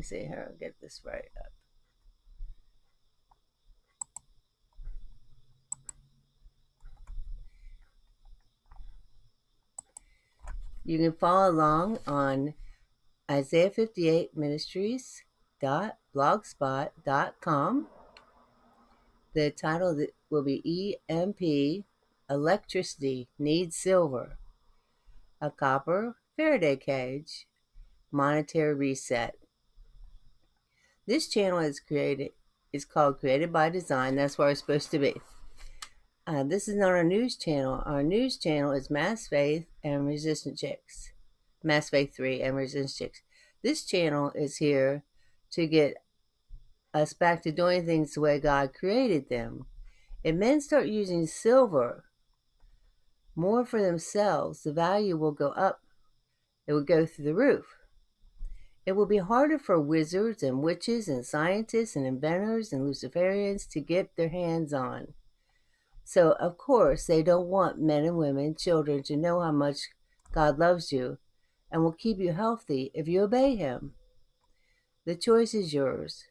me see here. I'll get this right up. You can follow along on Isaiah 58 Ministries.blogspot.com. The title will be EMP, Electricity Needs Silver, a Copper Faraday Cage, Monetary Reset. This channel is called Created by Design. That's where it's supposed to be. This is not our news channel. Our news channel is Masfaith and Resistance Chicks. Masfaith3 and Resistance Chicks. This channel is here to get us back to doing things the way God created them. If men start using silver more for themselves, the value will go up. It will go through the roof. It will be harder for wizards and witches and scientists and inventors and Luciferians to get their hands on. So, of course, they don't want men and women, children, to know how much God loves you and will keep you healthy if you obey Him. The choice is yours.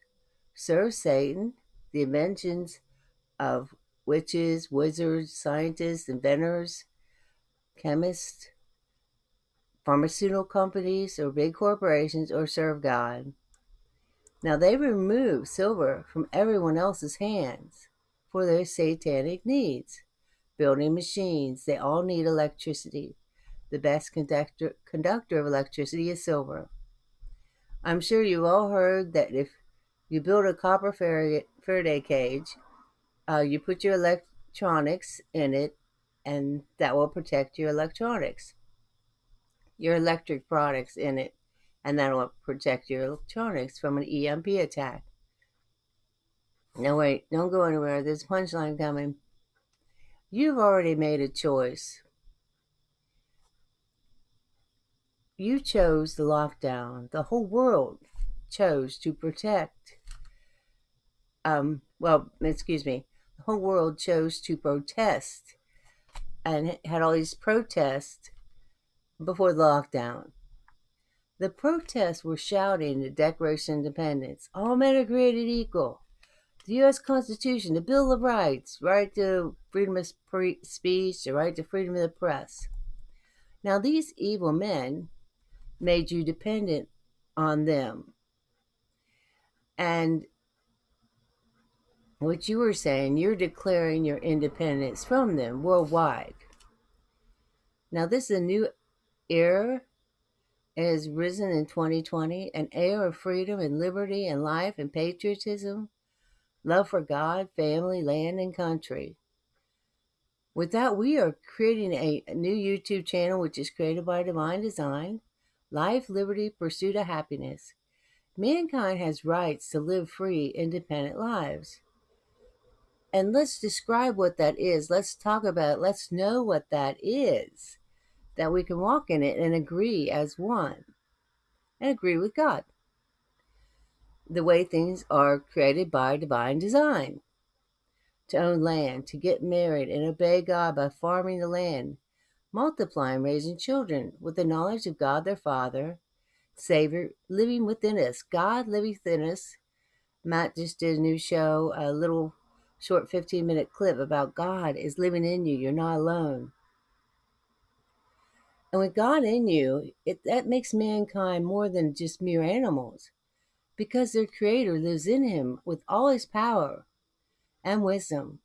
Serve Satan, the inventions of witches, wizards, scientists, inventors, chemists, pharmaceutical companies, or big corporations, or serve God. Now, they remove silver from everyone else's hands for their satanic needs. Building machines, they all need electricity. The best conductor of electricity is silver. I'm sure you've all heard that if you build a copper Faraday cage, you put your electronics in it, and that will protect your electronics. Your electric products in it, and that will protect your electronics from an EMP attack. No, wait, don't go anywhere. There's a punchline coming. You've already made a choice. You chose the lockdown. The whole world chose to protect. The whole world chose to protest and had all these protests before the lockdown. The protests were shouting the Declaration of Independence. All men are created equal. The U.S. Constitution, the Bill of Rights, right to freedom of speech, the right to freedom of the press. Now, these evil men made you dependent on them. And what you were saying, you're declaring your independence from them worldwide. Now, this is a new era. It has risen in 2020, an era of freedom and liberty and life and patriotism, love for God, family, land, and country. With that, we are creating a new YouTube channel, which is Created by Divine Design. Life, liberty, pursuit of happiness. Mankind has rights to live free, independent lives. And let's describe what that is. Let's talk about it. Let's know what that is, that we can walk in it and agree as one, and agree with God. The way things are created by divine design. To own land, to get married, and obey God by farming the land, multiplying, raising children with the knowledge of God their Father, Savior, living within us. God living within us. Matt just did a new show, a little short 15-minute clip about God is living in you. You're not alone. And with God in you, that makes mankind more than just mere animals, because their Creator lives in him with all his power and wisdom.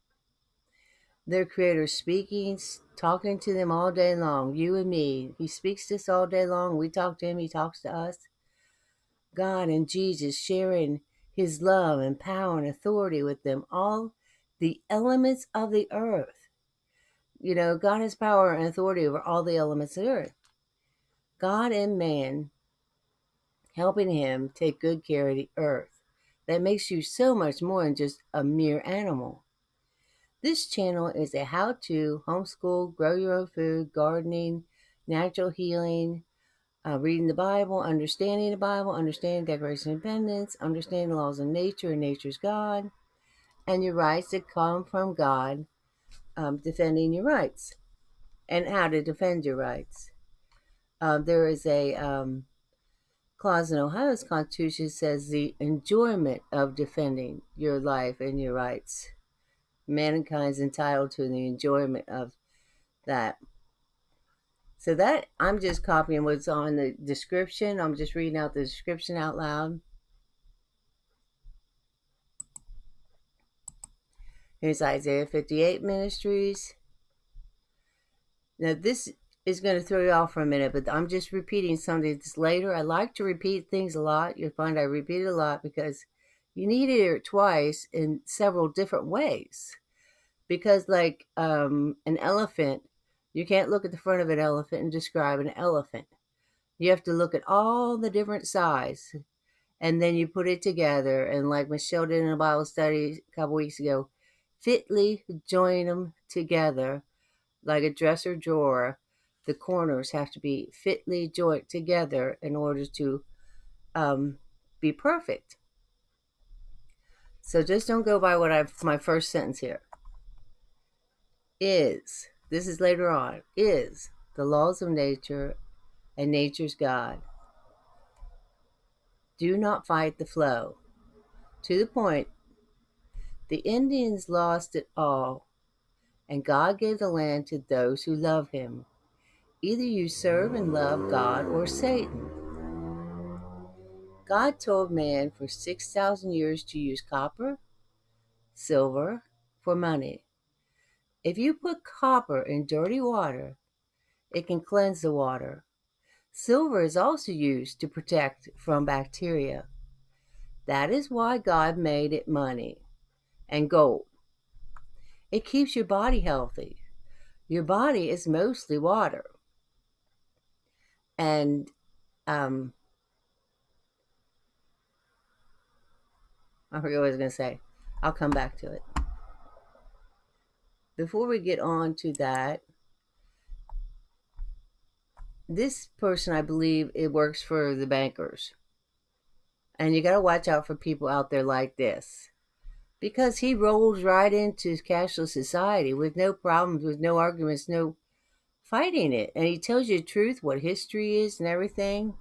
Their Creator speaking, talking to them all day long, you and me. He speaks to us all day long. We talk to him. He talks to us. God and Jesus sharing his love and power and authority with them, all the elements of the earth. You know, God has power and authority over all the elements of the earth. God and man helping him take good care of the earth. That makes you so much more than just a mere animal. This channel is a how-to homeschool, grow your own food, gardening, natural healing, reading the Bible, understanding the Declaration of Independence, understanding the laws of nature and nature's God, and your rights that come from God, defending your rights, and how to defend your rights. There is a clause in Ohio's Constitution says the enjoyment of defending your life and your rights. Mankind's entitled to the enjoyment of that. So that, I'm just copying what's on the description. I'm just reading out the description out loud. Here's Isaiah 58 Ministries. Now this is going to throw you off for a minute, but I'm just repeating something that's later. I like to repeat things a lot. You'll find I repeat it a lot because you need to hear it twice in several different ways. Because like an elephant, you can't look at the front of an elephant and describe an elephant. You have to look at all the different sides, and then you put it together. And like Michelle did in a Bible study a couple weeks ago, fitly join them together like a dresser drawer. The corners have to be fitly joined together in order to be perfect. So just don't go by what my first sentence here. Is, this is later on, is the laws of nature and nature's God. Do not fight the flow. To the point, the Indians lost it all, and God gave the land to those who love him. Either you serve and love God or Satan. God told man for 6,000 years to use copper, silver for money. If you put copper in dirty water, it can cleanse the water. Silver is also used to protect from bacteria. That is why God made it money and gold. It keeps your body healthy. Your body is mostly water. And I forget what I was going to say. I'll come back to it. Before we get on to that, this person, I believe, it works for the bankers. And you got to watch out for people out there like this. Because he rolls right into cashless society with no problems, with no arguments, no fighting it. And he tells you the truth, what history is and everything.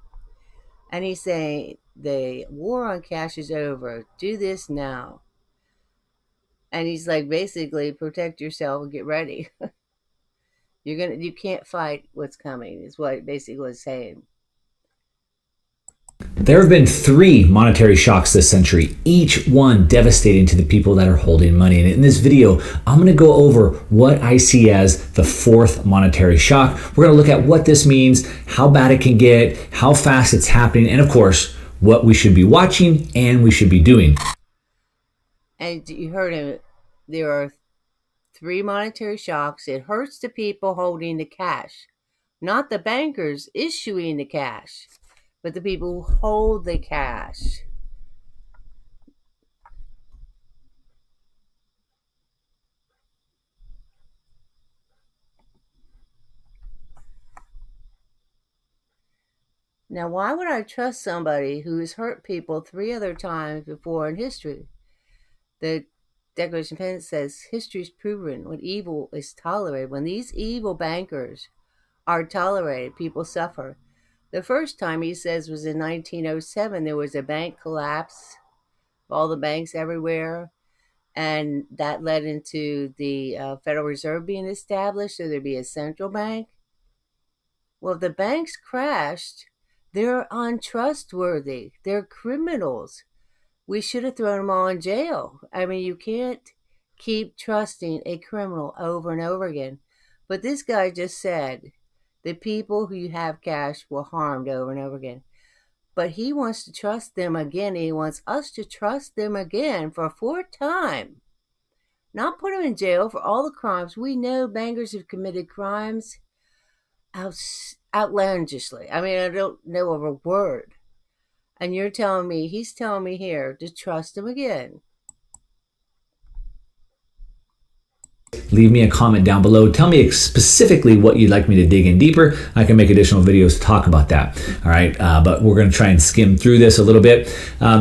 And he's saying the war on cash is over. Do this now. And he's like, basically, protect yourself and get ready. You can't fight what's coming, is what basically was saying. There have been 3 monetary shocks this century, each one devastating to the people that are holding money. And in this video, I'm going to go over what I see as the 4th monetary shock. We're going to look at what this means, how bad it can get, how fast it's happening, and of course, what we should be watching and we should be doing. And you heard him. There are 3 monetary shocks. It hurts the people holding the cash, not the bankers issuing the cash, but the people who hold the cash. Now, why would I trust somebody who has hurt people 3 other times before in history? The Declaration of Independence says history is proven when evil is tolerated. When these evil bankers are tolerated, people suffer. The first time, he says, was in 1907. There was a bank collapse, all the banks everywhere, and that led into the Federal Reserve being established, so there'd be a central bank. Well, if the banks crashed, they're untrustworthy. They're criminals. We should have thrown them all in jail. I mean, you can't keep trusting a criminal over and over again. But this guy just said the people who have cash were harmed over and over again. But he wants to trust them again. He wants us to trust them again for a 4th time. Not put them in jail for all the crimes. We know bankers have committed crimes outlandishly. I mean, I don't know of a word. And you're telling me, he's telling me here to trust him again. Leave me a comment down below. Tell me specifically what you'd like me to dig in deeper. I can make additional videos to talk about that. All right, but we're going to try and skim through this a little bit.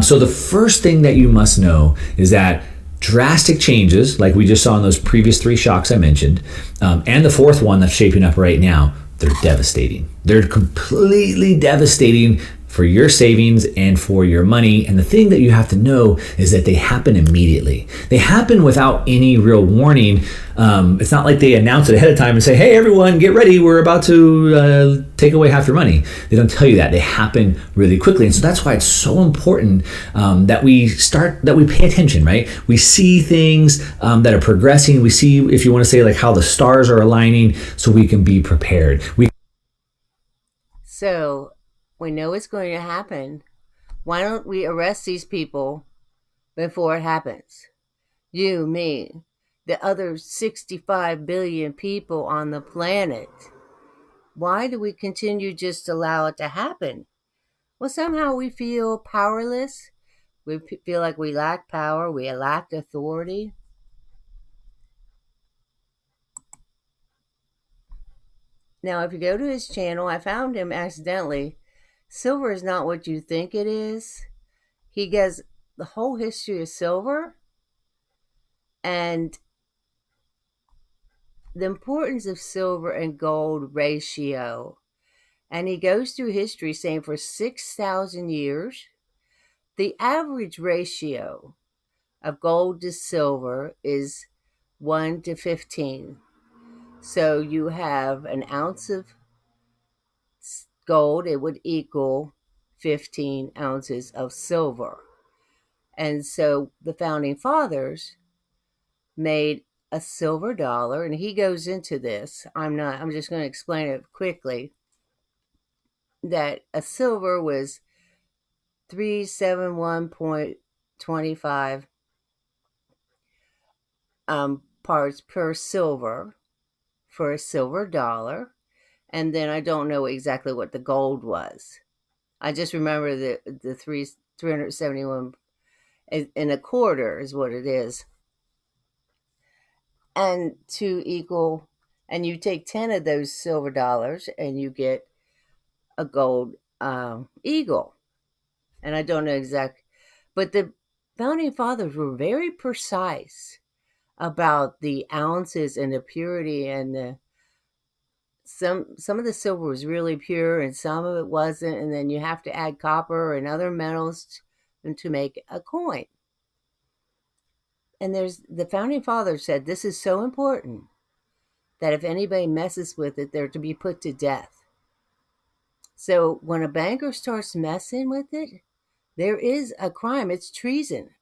So the first thing that you must know is that drastic changes, like we just saw in those previous 3 shocks I mentioned, and the 4th one that's shaping up right now, they're devastating. They're completely devastating for your savings and for your money. And the thing that you have to know is that they happen immediately. They happen without any real warning. It's not like they announce it ahead of time and say, hey, everyone, get ready. We're about to take away half your money. They don't tell you that. They happen really quickly. And so that's why it's so important that we pay attention, right? We see things that are progressing. We see, if you want to say, like how the stars are aligning, so we can be prepared. So we know it's going to happen. Why don't we arrest these people before it happens? You, me, the other 65 billion people on the planet. Why do we continue just to allow it to happen? Well, somehow we feel powerless. We feel like we lack power. We lack authority. Now, if you go to his channel, I found him accidentally. Silver is not what you think it is. He gives the whole history of silver and the importance of silver and gold ratio. And he goes through history saying for 6,000 years, the average ratio of gold to silver is 1 to 15. So you have an ounce of gold, it would equal 15 ounces of silver. And so the founding fathers made a silver dollar, and he goes into this. I'm just going to explain it quickly. That a silver was 371.25 parts per silver for a silver dollar. And then I don't know exactly what the gold was. I just remember the 371 and a quarter is what it is. And to equal, and you take 10 of those silver dollars and you get a gold eagle. And I don't know exactly, but the founding fathers were very precise about the ounces and the purity, and the some of the silver was really pure and some of it wasn't, and then you have to add copper and other metals to make a coin. And the founding fathers said this is so important that if anybody messes with it, they're to be put to death. So when a banker starts messing with it, there is a crime. It's treason.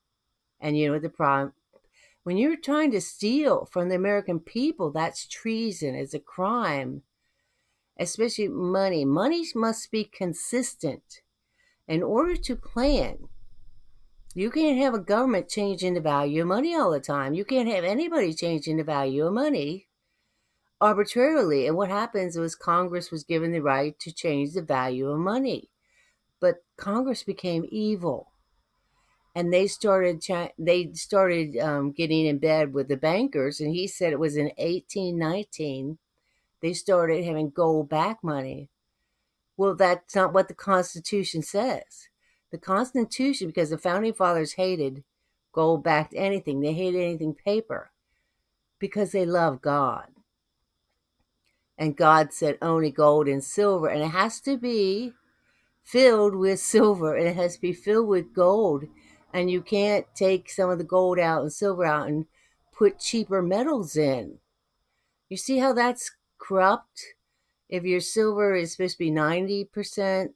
And you know the problem, when you're trying to steal from the American people, that's treason. It's a crime. Especially money. Money must be consistent. In order to plan, you can't have a government changing the value of money all the time. You can't have anybody changing the value of money arbitrarily. And what happens was Congress was given the right to change the value of money. But Congress became evil. And they started getting in bed with the bankers. And he said it was in 1819 they started having gold-backed money. Well, that's not what the Constitution says. The Constitution, because the founding fathers hated gold-backed anything. They hated anything paper because they love God. And God said only gold and silver. And it has to be filled with silver. And it has to be filled with gold. And you can't take some of the gold out and silver out and put cheaper metals in. You see how that's corrupt? If your silver is supposed to be 90%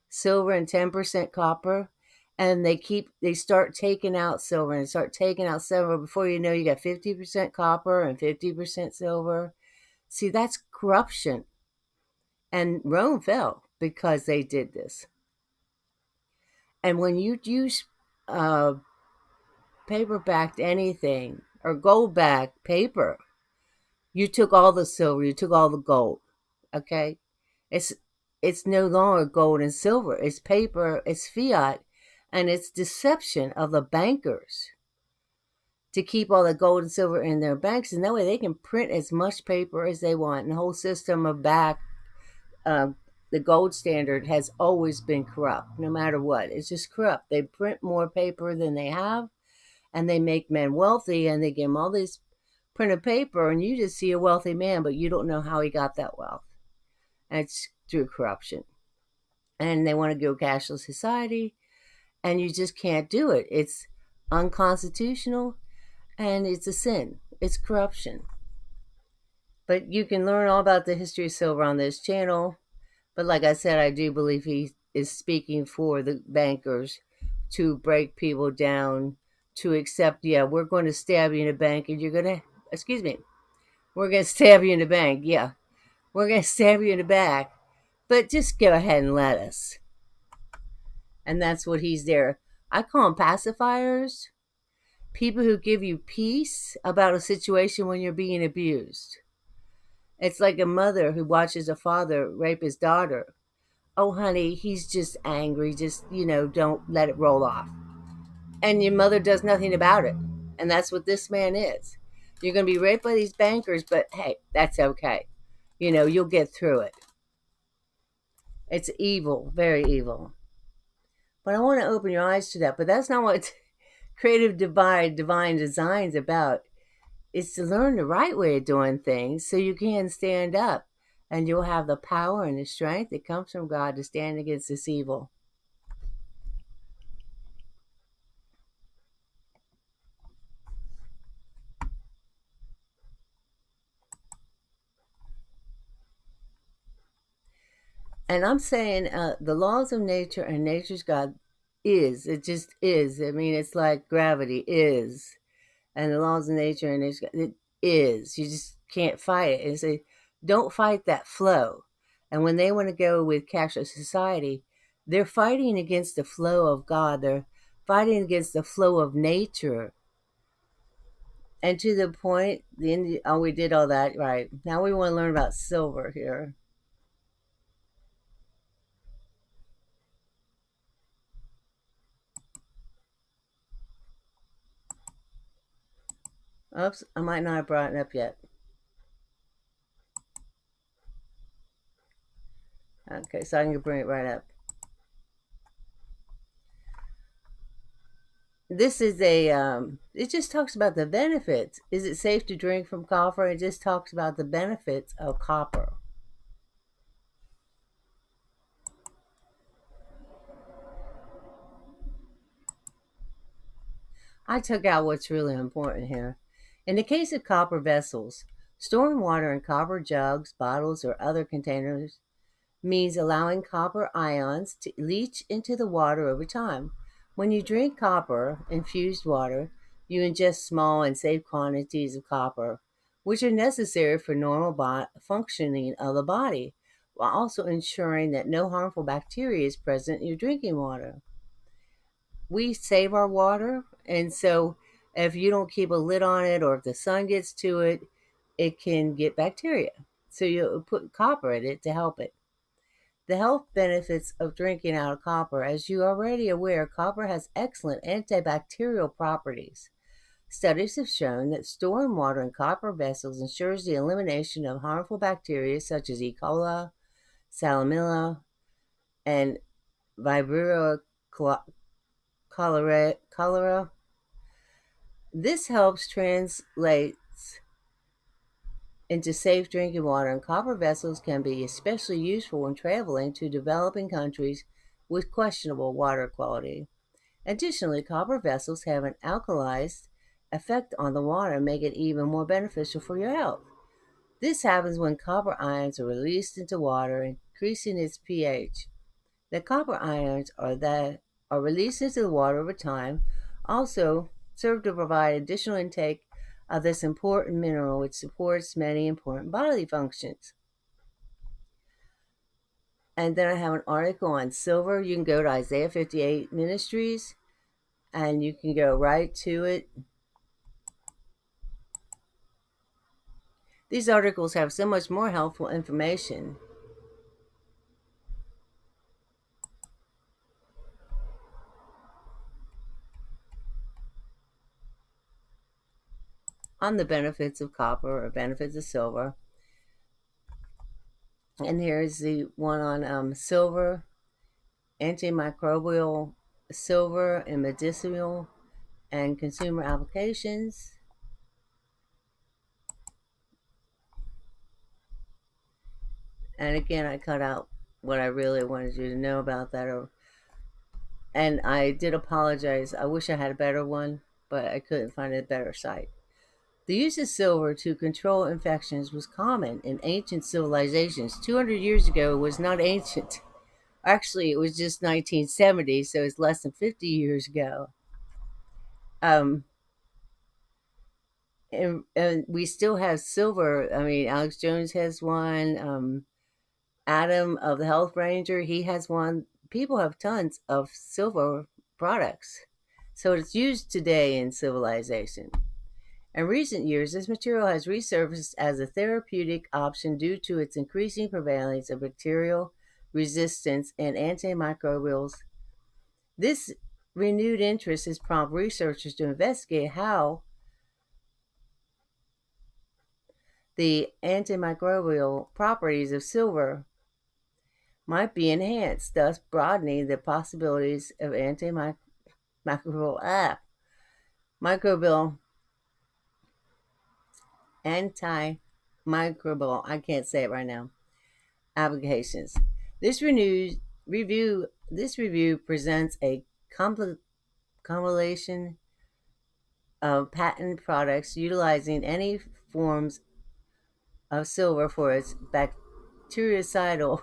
silver and 10% copper, and they start taking out silver and start taking out silver, before you know you got 50% copper and 50% silver. See, that's corruption. And Rome fell because they did this. And when you use paper-backed anything or gold-backed paper, you took all the silver, you took all the gold. Okay? It's no longer gold and silver. It's paper, it's fiat, and it's deception of the bankers to keep all the gold and silver in their banks, and that way they can print as much paper as they want. And the whole system of the gold standard has always been corrupt, no matter what. It's just corrupt. They print more paper than they have, and they make men wealthy, and they give them all this printed paper, and you just see a wealthy man, but you don't know how he got that wealth. And it's through corruption. and they want to go cashless society, and you just can't do it. It's unconstitutional, and it's a sin. It's corruption. But you can learn all about the history of silver on this channel. But like I said, I do believe he is speaking for the bankers to break people down, to accept, yeah, we're going to stab you in the bank and you're going to, excuse me, we're going to stab you in the bank. Yeah, we're going to stab you in the back. But just go ahead and let us. And that's what he's there. I call them pacifiers, people who give you peace about a situation when you're being abused. It's like a mother who watches a father rape his daughter. Oh, honey, he's just angry. Just, don't let it roll off. And your mother does nothing about it. And that's what this man is. You're going to be raped by these bankers, but hey, that's okay. You'll get through it. It's evil, very evil. But I want to open your eyes to that. But that's not what creative divine design's about. It's to learn the right way of doing things so you can stand up, and you'll have the power and the strength that comes from God to stand against this evil. And I'm saying the laws of nature and nature's God is. It just is. I mean, it's like gravity is. And the laws of nature and nature, it is. You just can't fight it. And say, don't fight that flow. And when they want to go with cashless society, they're fighting against the flow of God. They're fighting against the flow of nature. And to the point, we did all that, right. Now we want to learn about silver here. Oops, I might not have brought it up yet. Okay, so I can bring it right up. This is it just talks about the benefits. Is it safe to drink from copper? It just talks about the benefits of copper. I took out what's really important here. In the case of copper vessels, storing water in copper jugs, bottles, or other containers means allowing copper ions to leach into the water over time. When you drink copper infused water, you ingest small and safe quantities of copper, which are necessary for normal functioning of the body, while also ensuring that no harmful bacteria is present in your drinking water. We save our water, and so if you don't keep a lid on it or if the sun gets to it, it can get bacteria. So you put copper in it to help it. The health benefits of drinking out of copper. As you are already aware, copper has excellent antibacterial properties. Studies have shown that storing water in copper vessels ensures the elimination of harmful bacteria such as E. coli, Salmonella, and Vibrio cholera. This helps translate into safe drinking water, and copper vessels can be especially useful when traveling to developing countries with questionable water quality. Additionally, copper vessels have an alkalized effect on the water and make it even more beneficial for your health. This happens when copper ions are released into water, increasing its pH. The copper ions are released into the water over time also serve to provide additional intake of this important mineral, which supports many important bodily functions. And then I have an article on silver. You can go to Isaiah 58 Ministries, and you can go right to it. These articles have so much more helpful information. On the benefits of copper or benefits of silver. And here's the one on silver, antimicrobial silver in medicinal and consumer applications. And again, I cut out what I really wanted you to know about that. And I did apologize. I wish I had a better one, but I couldn't find a better site. The use of silver to control infections was common in ancient civilizations. 200 years ago was not ancient. Actually, it was just 1970, so it's less than 50 years ago. Um, and we still have silver. I mean, Alex Jones has one. Adam of the Health Ranger, he has one. People have tons of silver products. So it's used today in civilization. In recent years, this material has resurfaced as a therapeutic option due to its increasing prevalence of bacterial resistance and antimicrobials. This renewed interest has prompted researchers to investigate how the antimicrobial properties of silver might be enhanced, thus broadening the possibilities of microbial antimicrobial, I can't say it right now, applications. This renewed review this review presents a compilation of patent products utilizing any forms of silver for its bactericidal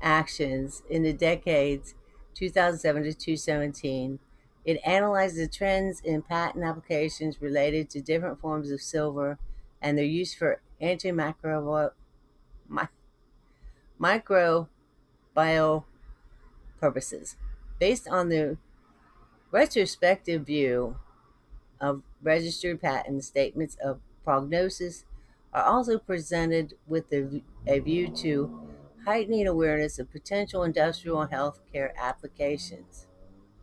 actions in the decades 2007 to 2017. It analyzed the trends in patent applications related to different forms of silver and their use for antimicrobial microbial purposes. Based on the retrospective view of registered patent statements of prognosis are also presented with a view to heightening awareness of potential industrial and healthcare applications.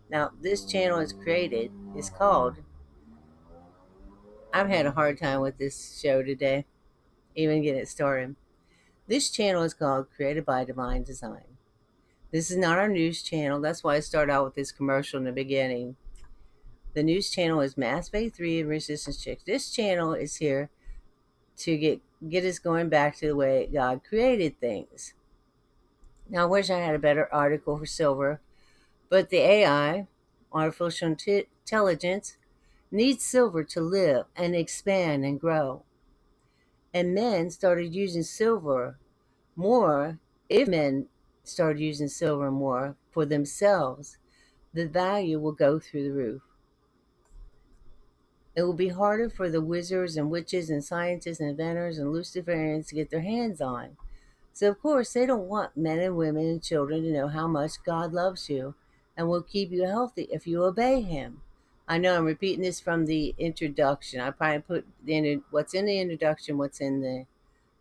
Now, this channel is called, I've had a hard time with this show today, even getting it started. This channel is called Created by Divine Design. This is not our news channel. That's why I started out with this commercial in the beginning. The news channel is Masfaith3 and Resistance Chicks. This channel is here to get us going back to the way God created things. Now, I wish I had a better article for silver, but the AI, artificial intelligence, needs silver to live and expand and grow. And men started using silver more. If men started using silver more for themselves, the value will go through the roof. It will be harder for the wizards and witches and scientists and inventors and Luciferians to get their hands on. So, of course, they don't want men and women and children to know how much God loves you and will keep you healthy if you obey Him. I know I'm repeating this from the introduction. I probably put what's in the introduction, what's in the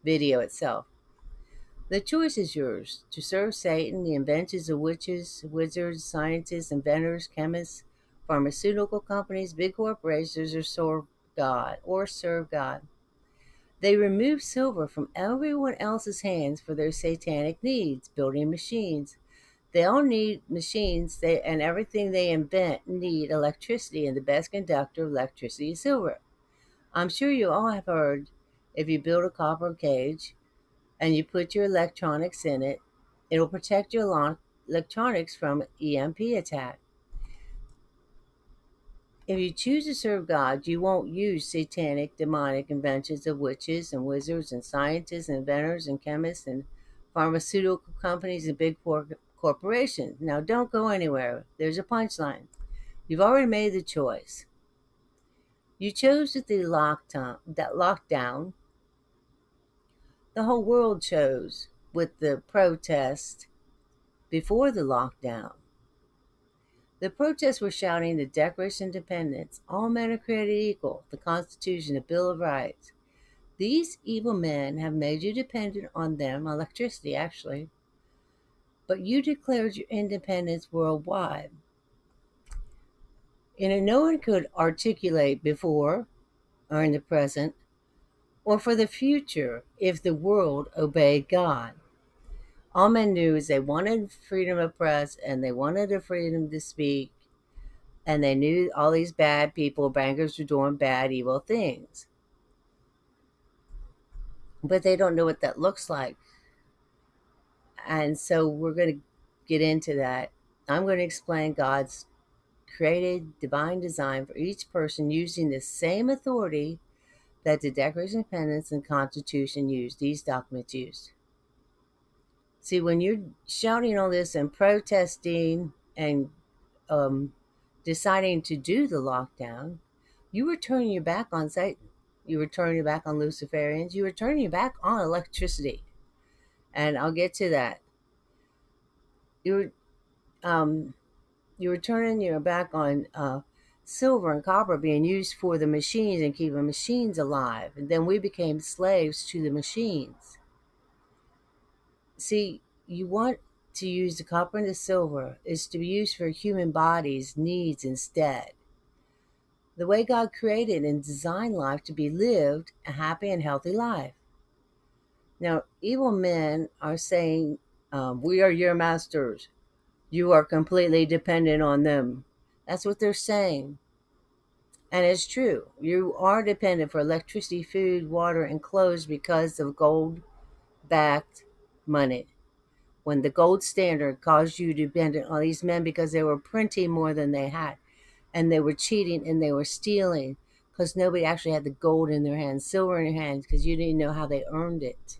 video itself. The choice is yours to serve Satan, the inventions of witches, wizards, scientists, inventors, chemists, pharmaceutical companies, big corporations, or serve God. They remove silver from everyone else's hands for their satanic needs, building machines. They all need machines, and everything they invent need electricity, and the best conductor of electricity is silver. I'm sure you all have heard if you build a copper cage and you put your electronics in it, it'll protect your electronics from EMP attack. If you choose to serve God, you won't use satanic, demonic inventions of witches and wizards and scientists and inventors and chemists and pharmaceutical companies and big corporations. Now, don't go anywhere. There's a punchline. You've already made the choice. You chose with the lockdown. The whole world chose with the protest before the lockdown. The protests were shouting the Declaration of Independence, all men are created equal, the Constitution, the Bill of Rights. These evil men have made you dependent on them, electricity actually, but you declared your independence worldwide. And no one could articulate before, or in the present, or for the future if the world obeyed God. All men knew is they wanted freedom of press and they wanted the freedom to speak, and they knew all these bad people, bankers, were doing bad, evil things. But they don't know what that looks like. And so we're going to get into that. I'm going to explain God's created divine design for each person using the same authority that the Declaration of Independence and Constitution used, these documents used. See, when you're shouting all this and protesting and deciding to do the lockdown, you were turning your back on Satan. You were turning your back on Luciferians. You were turning your back on electricity. And I'll get to that. You were turning your back on silver and copper being used for the machines and keeping machines alive. And then we became slaves to the machines. See, you want to use the copper and the silver is to be used for human bodies' needs instead. The way God created and designed life to be lived a happy and healthy life. Now, evil men are saying, we are your masters. You are completely dependent on them. That's what they're saying. And it's true. You are dependent for electricity, food, water, and clothes because of gold-backed money. When the gold standard caused you dependent on these men because they were printing more than they had, and they were cheating and they were stealing because nobody actually had the gold in their hands, silver in their hands, because you didn't know how they earned it.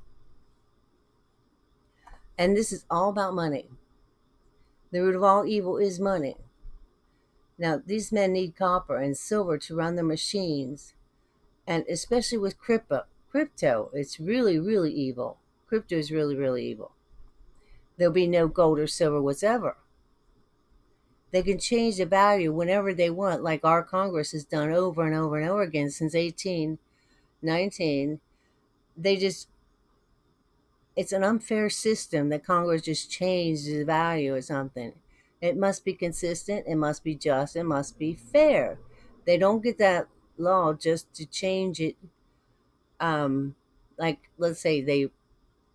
And this is all about money. The root of all evil is money. Now, these men need copper and silver to run their machines, and especially with crypto. Crypto, it's really, really evil. Crypto is really, really evil. There'll be no gold or silver whatsoever. They can change the value whenever they want, like our Congress has done over and over and over again since 1819. It's an unfair system that Congress just changed the value of something. It must be consistent, it must be just, it must be fair. They don't get that law just to change it. Like, let's say they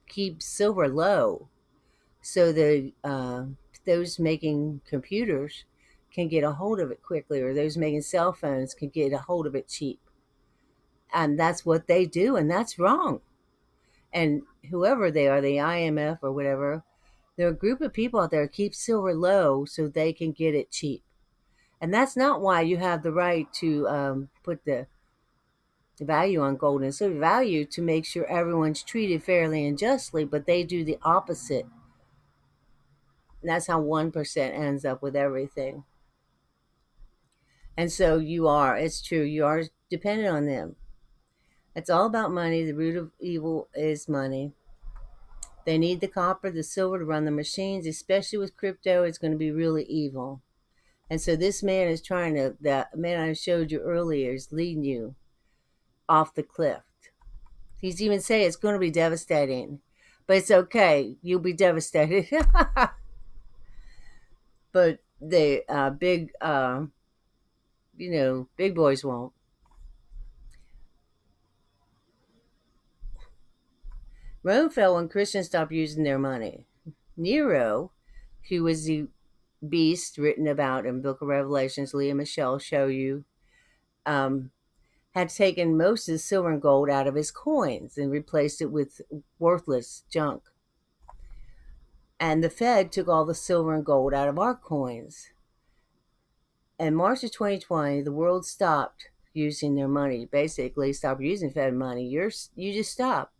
keep silver low, so those making computers can get a hold of it quickly, or those making cell phones can get a hold of it cheap. And that's what they do, and that's wrong. And whoever they are, the IMF or whatever, there are a group of people out there who keep silver low so they can get it cheap. And that's not why you have the right to put the value on gold and silver. Value to make sure everyone's treated fairly and justly, but they do the opposite. And that's how 1% ends up with everything. And so it's true, you are dependent on them. It's all about money. The root of evil is money. They need the copper, the silver to run the machines, especially with crypto. It's going to be really evil. And so this man is the man I showed you earlier is leading you off the cliff. He's even saying it's going to be devastating. But it's okay. You'll be devastated. But the big boys won't. Rome fell when Christians stopped using their money. Nero, who was the beast written about in the Book of Revelations, Leah and Michelle show you, had taken most of the silver and gold out of his coins and replaced it with worthless junk. And the Fed took all the silver and gold out of our coins. In March of 2020, the world stopped using their money. Basically, stopped using Fed money. You just stopped.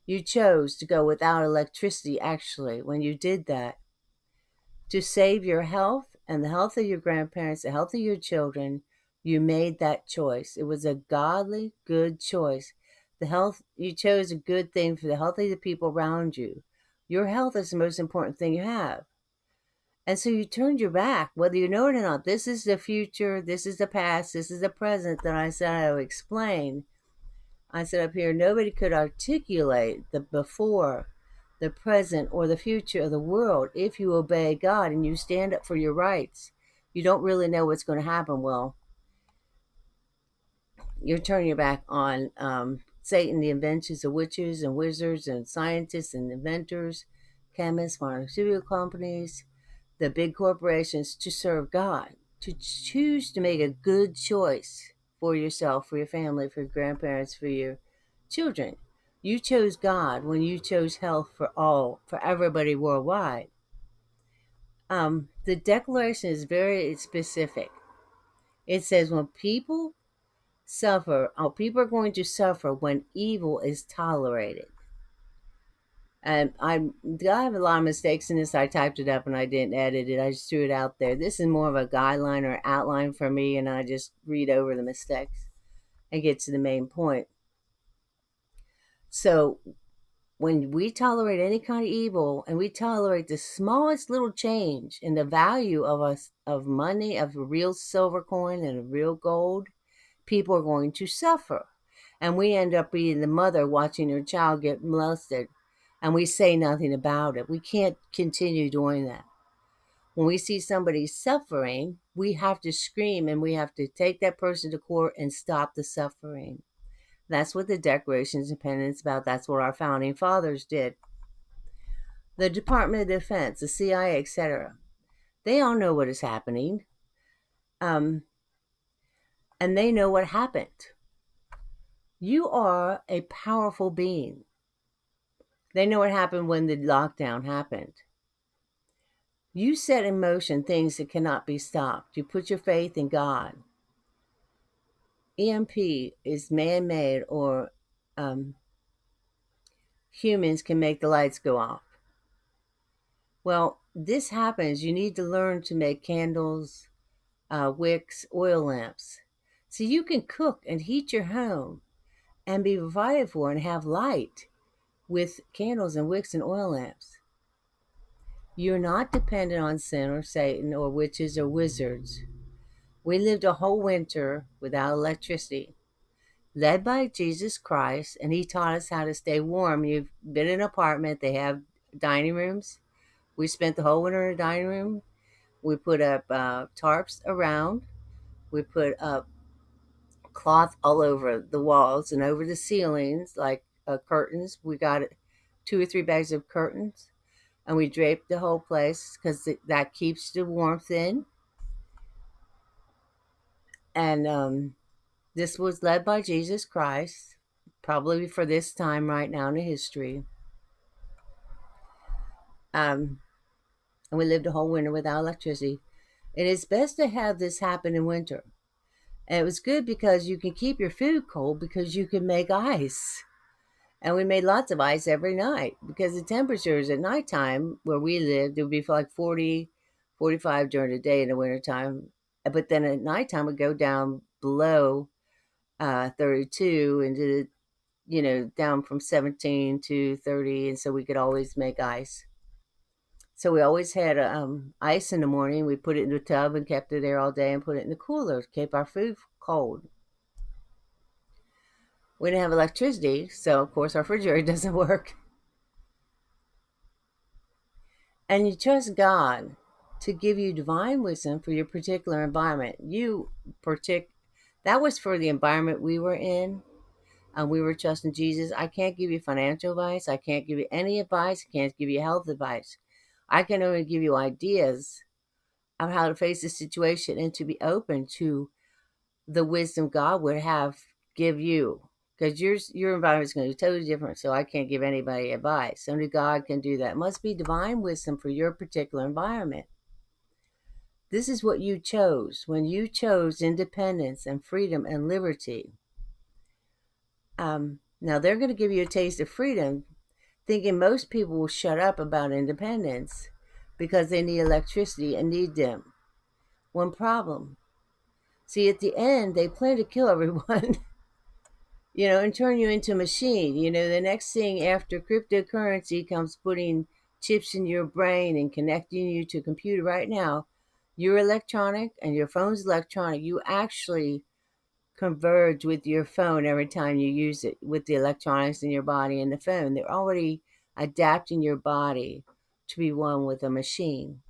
You chose to go without electricity, actually, when you did that. To save your health and the health of your grandparents, the health of your children, you made that choice. It was a godly, good choice. You chose a good thing for the health of the people around you. Your health is the most important thing you have. And so you turned your back, whether you know it or not. This is the future, this is the past, this is the present that I said I would explain. I said up here, nobody could articulate the before, the present, or the future of the world if you obey God and you stand up for your rights. You don't really know what's going to happen. Well, you're turning your back on Satan, the inventions of witches and wizards and scientists and inventors, chemists, pharmaceutical companies, the big corporations, to serve God, to choose to make a good choice for yourself, for your family, for your grandparents, for your children. You chose God when you chose health for everybody worldwide. The declaration is very specific. It says when people people are going to suffer when evil is tolerated. And I have a lot of mistakes in this. I typed it up and I didn't edit it. I just threw it out there. This is more of a guideline or outline for me, and I just read over the mistakes and get to the main point. So when we tolerate any kind of evil, and we tolerate the smallest little change in the value of money, of a real silver coin and a real gold, people are going to suffer. And we end up being the mother watching her child get molested, and we say nothing about it. We can't continue doing that. When we see somebody suffering, we have to scream, and we have to take that person to court and stop the suffering. That's what the Declaration of Independence is about. That's what our founding fathers did. The Department of Defense, the CIA, etc. They all know what is happening. And they know what happened. You are a powerful being. They know what happened when the lockdown happened. You set in motion things that cannot be stopped. You put your faith in God. EMP is man-made, or humans can make the lights go off. Well, this happens. You need to learn to make candles, wicks, oil lamps. So you can cook and heat your home and be provided for and have light with candles and wicks and oil lamps. You're not dependent on sin or Satan or witches or wizards. We lived a whole winter without electricity, led by Jesus Christ, and he taught us how to stay warm. You've been in an apartment, they have dining rooms. We spent the whole winter in a dining room. We put up tarps around. We put up cloth all over the walls and over the ceilings, like curtains. We got 2 or 3 bags of curtains, and we draped the whole place because that keeps the warmth in. And this was led by Jesus Christ, probably for this time right now in history. And we lived a whole winter without electricity. It is best to have this happen in winter. And it was good because you can keep your food cold because you can make ice. And we made lots of ice every night because the temperatures at nighttime where we lived, it would be like 40, 45 during the day in the wintertime. But then at nighttime, it would go down below 32 into down from 17 to 30. And so we could always make ice. So we always had ice in the morning. We put it in the tub and kept it there all day and put it in the cooler, keep our food cold. We didn't have electricity, so of course our refrigerator doesn't work. And you trust God to give you divine wisdom for your particular environment. That was for the environment we were in, and we were trusting Jesus. I can't give you financial advice. I can't give you any advice. I can't give you health advice. I can only give you ideas of how to face the situation and to be open to the wisdom God would have give you. Because your environment is going to be totally different, so I can't give anybody advice. Only God can do that. It must be divine wisdom for your particular environment. This is what you chose when you chose independence and freedom and liberty. Now they're going to give you a taste of freedom, thinking most people will shut up about independence because they need electricity and need them. One problem. See, at the end, they plan to kill everyone. And turn you into a machine. The next thing after cryptocurrency comes putting chips in your brain and connecting you to a computer. Right now, you're electronic and your phone's electronic. You actually converge with your phone every time you use it with the electronics in your body and the phone. They're already adapting your body to be one with a machine.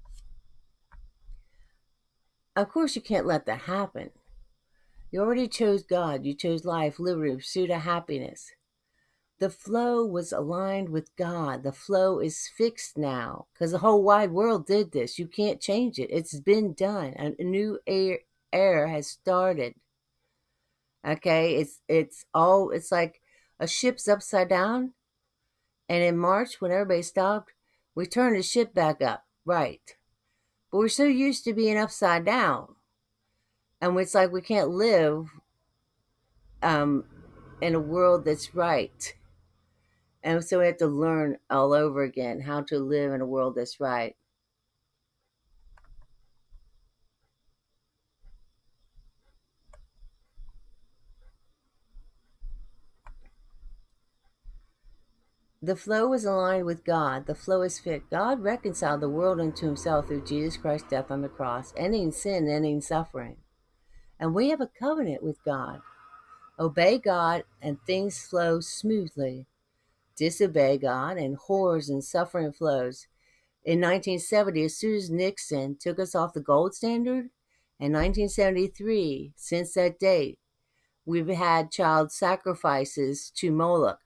Of course, you can't let that happen. You already chose God. You chose life, liberty, pursuit of happiness. The flow was aligned with God. The flow is fixed now because the whole wide world did this. You can't change it. It's been done. A new era has started. Okay, it's like a ship's upside down, and in March, when everybody stopped, we turned the ship back up, right? But we're so used to being upside down, and it's like we can't live um, in a world that's right. And so we have to learn all over again how to live in a world that's right. The flow is aligned with God. The flow is fit. God reconciled the world unto himself through Jesus Christ's death on the cross, ending sin, ending suffering. And we have a covenant with God. Obey God and things flow smoothly. Disobey God and horrors and suffering flows. In 1970, as soon as Nixon took us off the gold standard, in 1973, since that date, we've had child sacrifices to Moloch.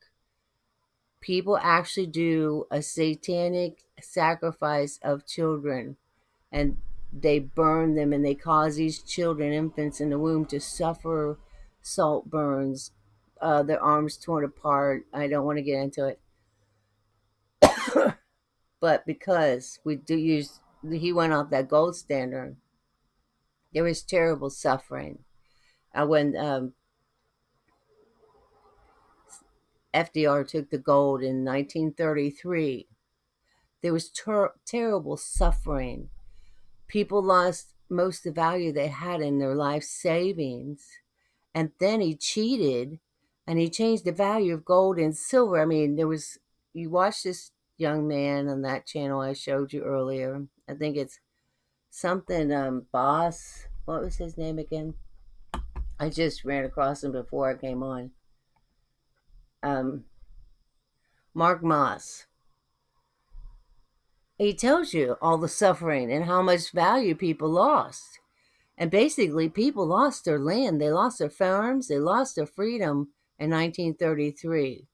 People actually do a satanic sacrifice of children, and they burn them, and they cause these children, infants in the womb, to suffer salt burns, their arms torn apart. I don't want to get into it. But because we do use, he went off that gold standard, there was terrible suffering. When FDR took the gold in 1933, there was terrible suffering. People lost most of the value they had in their life savings. And then he cheated, and he changed the value of gold and silver. I mean, you watch this young man on that channel I showed you earlier. I think it's something, Boss. What was his name again? I just ran across him before I came on. Mark Moss. He tells you all the suffering and how much value people lost. And basically, people lost their land. They lost their farms. They lost their freedom in 1933.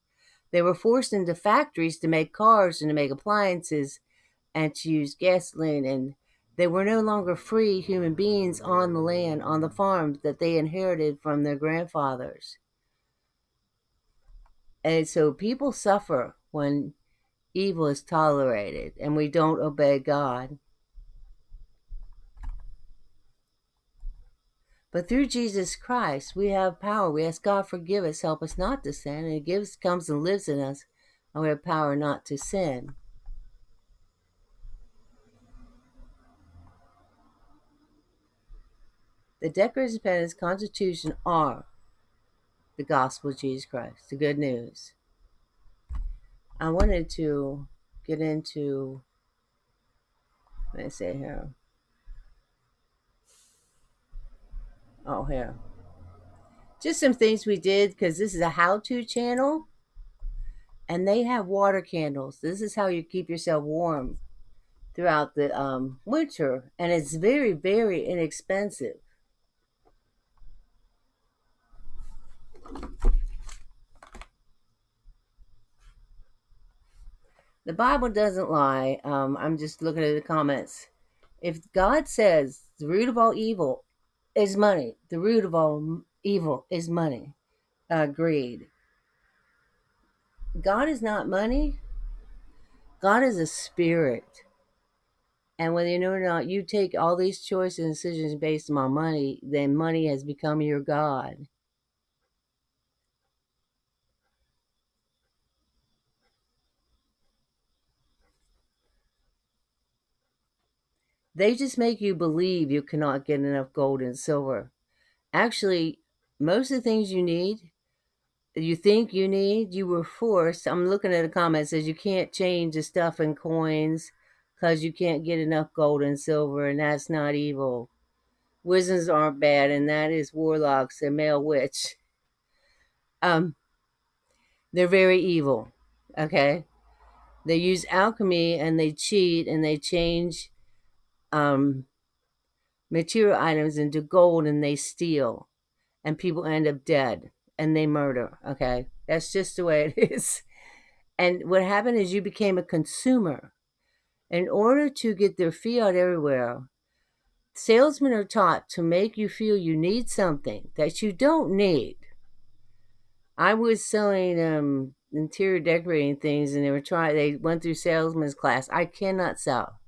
They were forced into factories to make cars and to make appliances and to use gasoline. And they were no longer free human beings on the land, on the farms that they inherited from their grandfathers. And so people suffer when evil is tolerated and we don't obey God. But through Jesus Christ, we have power. We ask God, forgive us, help us not to sin. And He comes and lives in us, and we have power not to sin. The Declaration of Independence, Constitution are the gospel of Jesus Christ, the good news. I wanted to get into, let me say here. Oh, here. Just some things we did, because this is a how-to channel. And they have water candles. This is how you keep yourself warm throughout the winter. And it's very, very inexpensive. The Bible doesn't lie. I'm just looking at the comments. If God says the root of all evil is money, the root of all evil is money, greed. God is not money. God is a spirit. And whether you know it or not, you take all these choices and decisions based on money, then money has become your God. They just make you believe you cannot get enough gold and silver. Actually, most of the things you need, you think you need, you were forced. I'm looking at a comment that says you can't change the stuff in coins because you can't get enough gold and silver, and that's not evil. Wizards aren't bad, and that is warlocks and male witch. They're very evil, okay? They use alchemy, and they cheat, and they change material items into gold, and they steal, and people end up dead, and they murder, okay? That's just the way it is. And what happened is you became a consumer. In order to get their fiat everywhere, salesmen are taught to make you feel you need something that you don't need. I was selling interior decorating things, and they went through salesman's class. I cannot sell.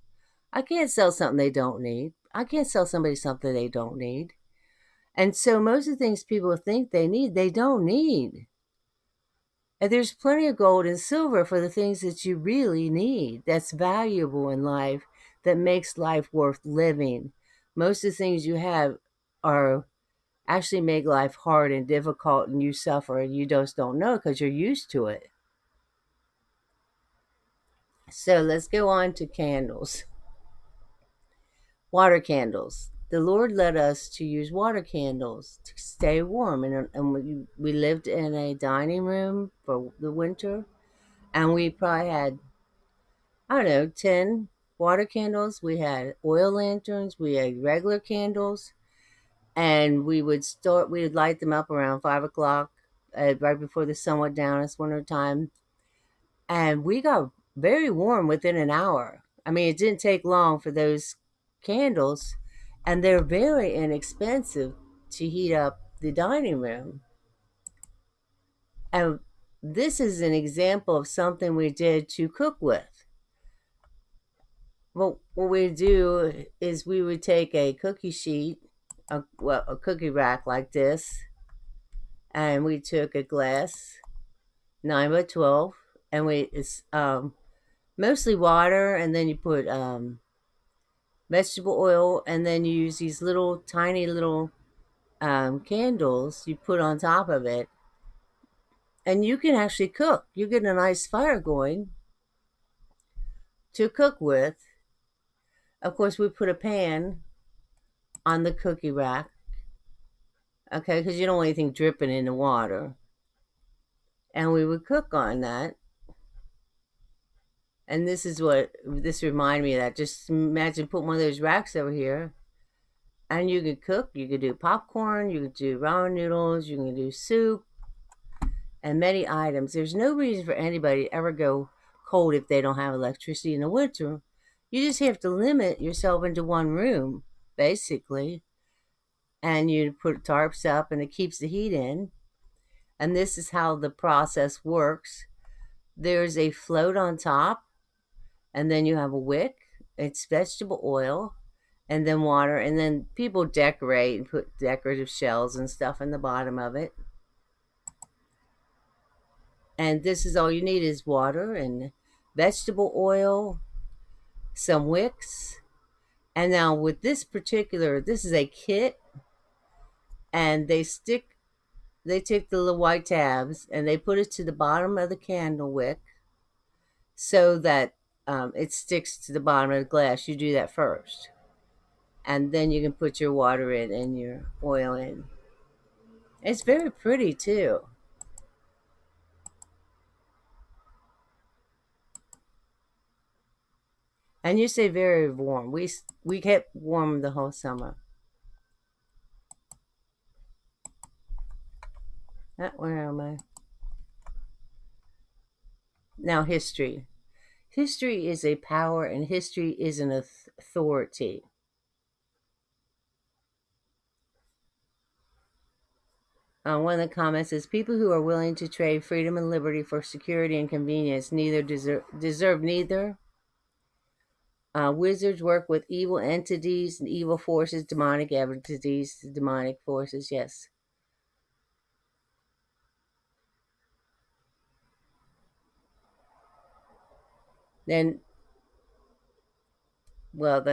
I can't sell something they don't need. I can't sell somebody something they don't need. And so most of the things people think they need, they don't need. And there's plenty of gold and silver for the things that you really need, that's valuable in life, that makes life worth living. Most of the things you have are actually make life hard and difficult, and you suffer and you just don't know because you're used to it. So let's go on to candles. Water candles. The Lord led us to use water candles to stay warm. And we lived in a dining room for the winter. And we probably had, I don't know, 10 water candles. We had oil lanterns. We had regular candles. And we would light them up around 5 o'clock, right before the sun went down. It's winter time. And we got very warm within an hour. I mean, it didn't take long for those candles, and they're very inexpensive to heat up the dining room. And this is an example of something we did to cook with. Well, what we do is we would take a cookie sheet, a cookie rack like this, and we took a glass, 9 by 12, and it's mostly water, and then you put vegetable oil, and then you use these little tiny little candles you put on top of it, and you can actually cook. You get a nice fire going to cook with. Of course, we put a pan on the cookie rack, okay, because you don't want anything dripping in the water, and we would cook on that. And this reminded me of that. Just imagine putting one of those racks over here, and you could cook. You could do popcorn, you could do ramen noodles, you can do soup, and many items. There's no reason for anybody to ever go cold if they don't have electricity in the winter. You just have to limit yourself into one room, basically, and you put tarps up, and it keeps the heat in. And this is how the process works. There's a float on top, and then you have a wick. It's vegetable oil, and then water, and then people decorate and put decorative shells and stuff in the bottom of it. And this is all you need is water and vegetable oil, some wicks. And now with this is a kit, and they take the little white tabs and they put it to the bottom of the candle wick so that it sticks to the bottom of the glass. You do that first, and then you can put your water in and your oil in. It's very pretty too. And you say very warm. We kept warm the whole summer. Where am I? Now, history. History is a power, and history is an authority. One of the comments is, people who are willing to trade freedom and liberty for security and convenience neither deserve neither. Wizards work with evil entities and evil forces, demonic entities, demonic forces, yes. Then, well,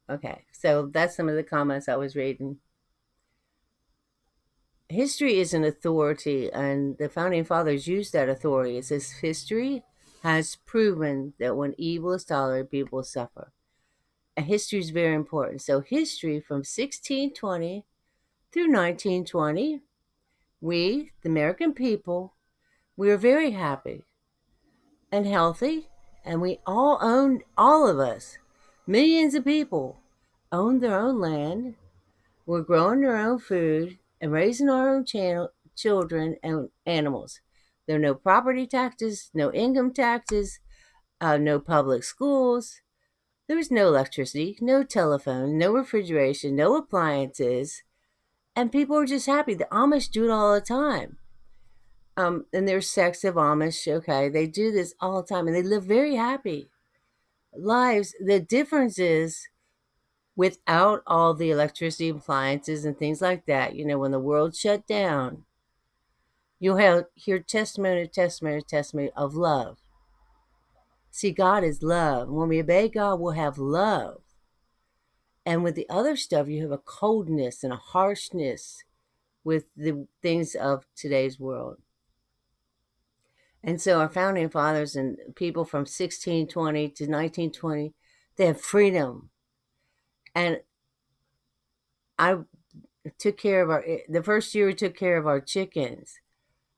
okay. So that's some of the comments I was reading. History is an authority, and the founding fathers used that authority. It says history has proven that when evil is tolerated, people suffer. And history is very important. So history from 1620 through 1920, we, the American people, we were very happy and healthy, and we all of us, millions of people, owned their own land, were growing their own food, and raising our own children and animals. There are no property taxes, no income taxes, no public schools. There was no electricity, no telephone, no refrigeration, no appliances, and people were just happy. The Amish do it all the time. And there's sects of Amish, okay? They do this all the time and they live very happy lives. The difference is without all the electricity appliances and things like that, when the world shut down, you'll hear testimony of love. See, God is love. When we obey God, we'll have love. And with the other stuff, you have a coldness and a harshness with the things of today's world. And so our founding fathers and people from 1620 to 1920, they had freedom. And I took care of the first year we took care of our chickens.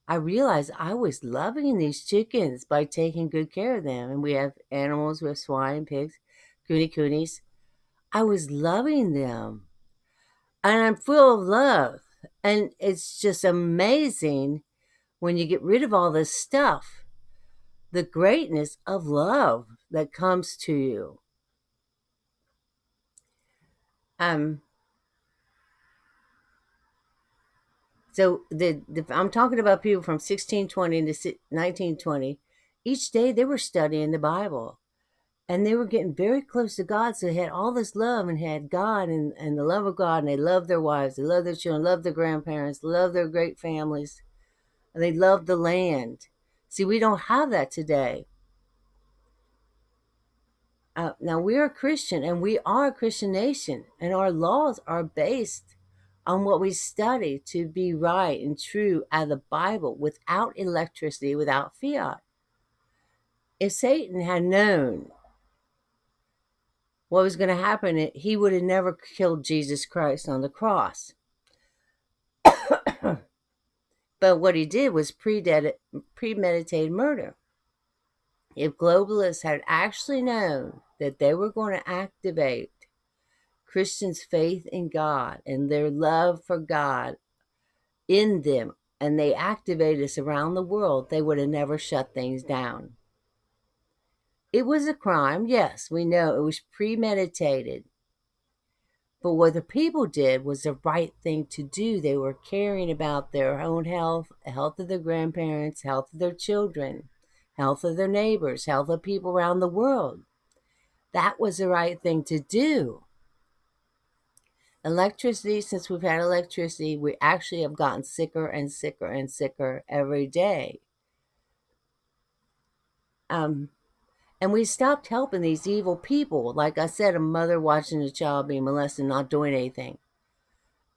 I realized I was loving these chickens by taking good care of them. And we have animals, we have swine, pigs, coonies. I was loving them. And I'm full of love. And it's just amazing when you get rid of all this stuff, the greatness of love that comes to you. So I'm talking about people from 1620 to 1920. Each day they were studying the Bible. And they were getting very close to God, so they had all this love and had God and the love of God, and they loved their wives, they loved their children, loved their grandparents, loved their great families, and they loved the land. See, we don't have that today. Now, we're a Christian, and we are a Christian nation, and our laws are based on what we study to be right and true out of the Bible without electricity, without fiat. If Satan had known what was going to happen, he would have never killed Jesus Christ on the cross. But what he did was premeditated murder. If globalists had actually known that they were going to activate Christians' faith in God and their love for God in them, and they activated us around the world, they would have never shut things down. It was a crime, yes, we know. It was premeditated. But what the people did was the right thing to do. They were caring about their own health, the health of their grandparents, health of their children, health of their neighbors, health of people around the world. That was the right thing to do. Electricity, since we've had electricity, we actually have gotten sicker and sicker and sicker every day. And we stopped helping these evil people. Like I said, a mother watching a child being molested, not doing anything.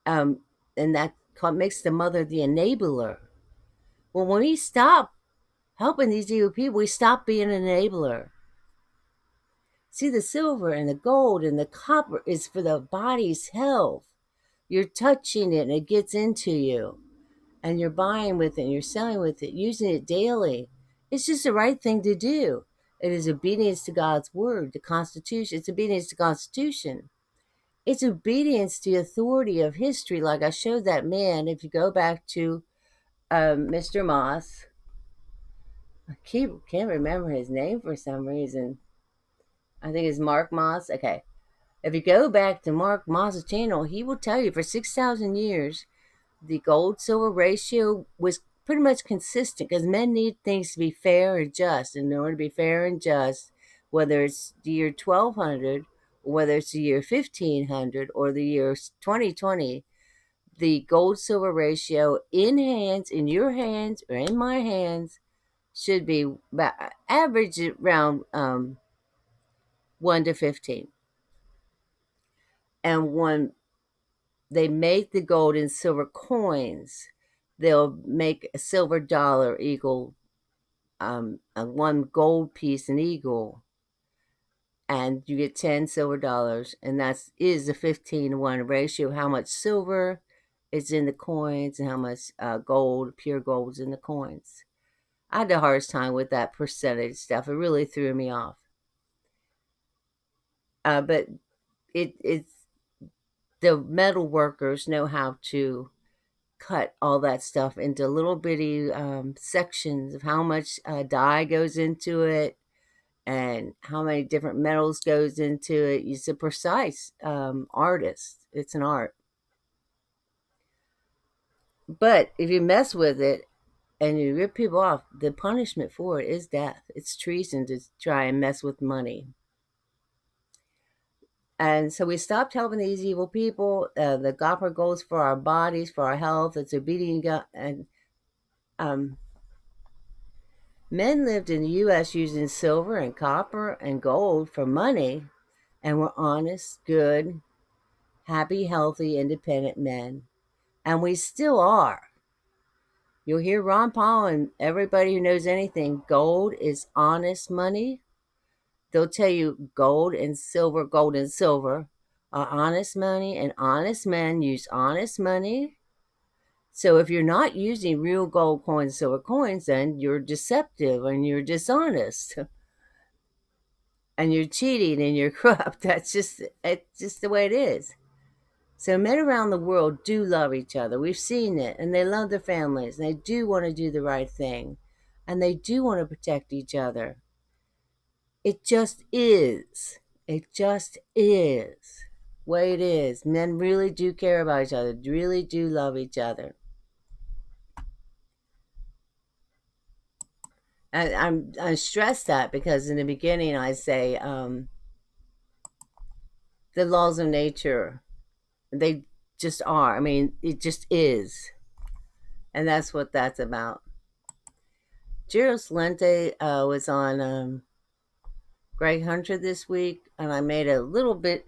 And that makes the mother the enabler. Well, when we stop helping these evil people, we stop being an enabler. See, the silver and the gold and the copper is for the body's health. You're touching it and it gets into you. And you're buying with it and you're selling with it, using it daily. It's just the right thing to do. It is obedience to God's word, the Constitution. It's obedience to Constitution. It's obedience to the authority of history. Like I showed that man, if you go back to Mr. Moss, I can't remember his name for some reason. I think it's Mark Moss. Okay. If you go back to Mark Moss's channel, he will tell you for 6,000 years, the gold-silver ratio was pretty much consistent because men need things to be fair and just. And in order to be fair and just, whether it's the year 1200, or whether it's the year 1500, or the year 2020, the gold-silver ratio in your hands, or in my hands, should be about average around 1 to 15. And when they make the gold and silver coins, they'll make a silver dollar equal one gold piece an eagle, and you get 10 silver dollars, and that is a 15-to-1 ratio of how much silver is in the coins and how much gold, pure gold, is in the coins. I had the hardest time with that percentage stuff. It really threw me off. But it's the metal workers know how to cut all that stuff into little bitty sections of how much dye goes into it and how many different metals goes into it. It's a precise artist. It's an art. But if you mess with it, and you rip people off, the punishment for it is death. It's treason to try and mess with money. And so we stopped helping these evil people. The copper goes for our bodies, for our health. It's obedient God. And um, men lived in the U.S. using silver and copper and gold for money, and were honest, good, happy, healthy, independent men. And we still are. You'll hear Ron Paul and everybody who knows anything. Gold is honest money. They'll tell you gold and silver are honest money, and honest men use honest money. So if you're not using real gold coins, silver coins, then you're deceptive and you're dishonest and you're cheating and you're corrupt. It's just the way it is. So men around the world do love each other. We've seen it, and they love their families. And they do want to do the right thing, and they do want to protect each other. It just is. It just is the way it is. Men really do care about each other, really do love each other. And I stress that because in the beginning I say the laws of nature, they just are. I mean, it just is. And that's what that's about. Gerald Salente was on Greg Hunter this week, and I made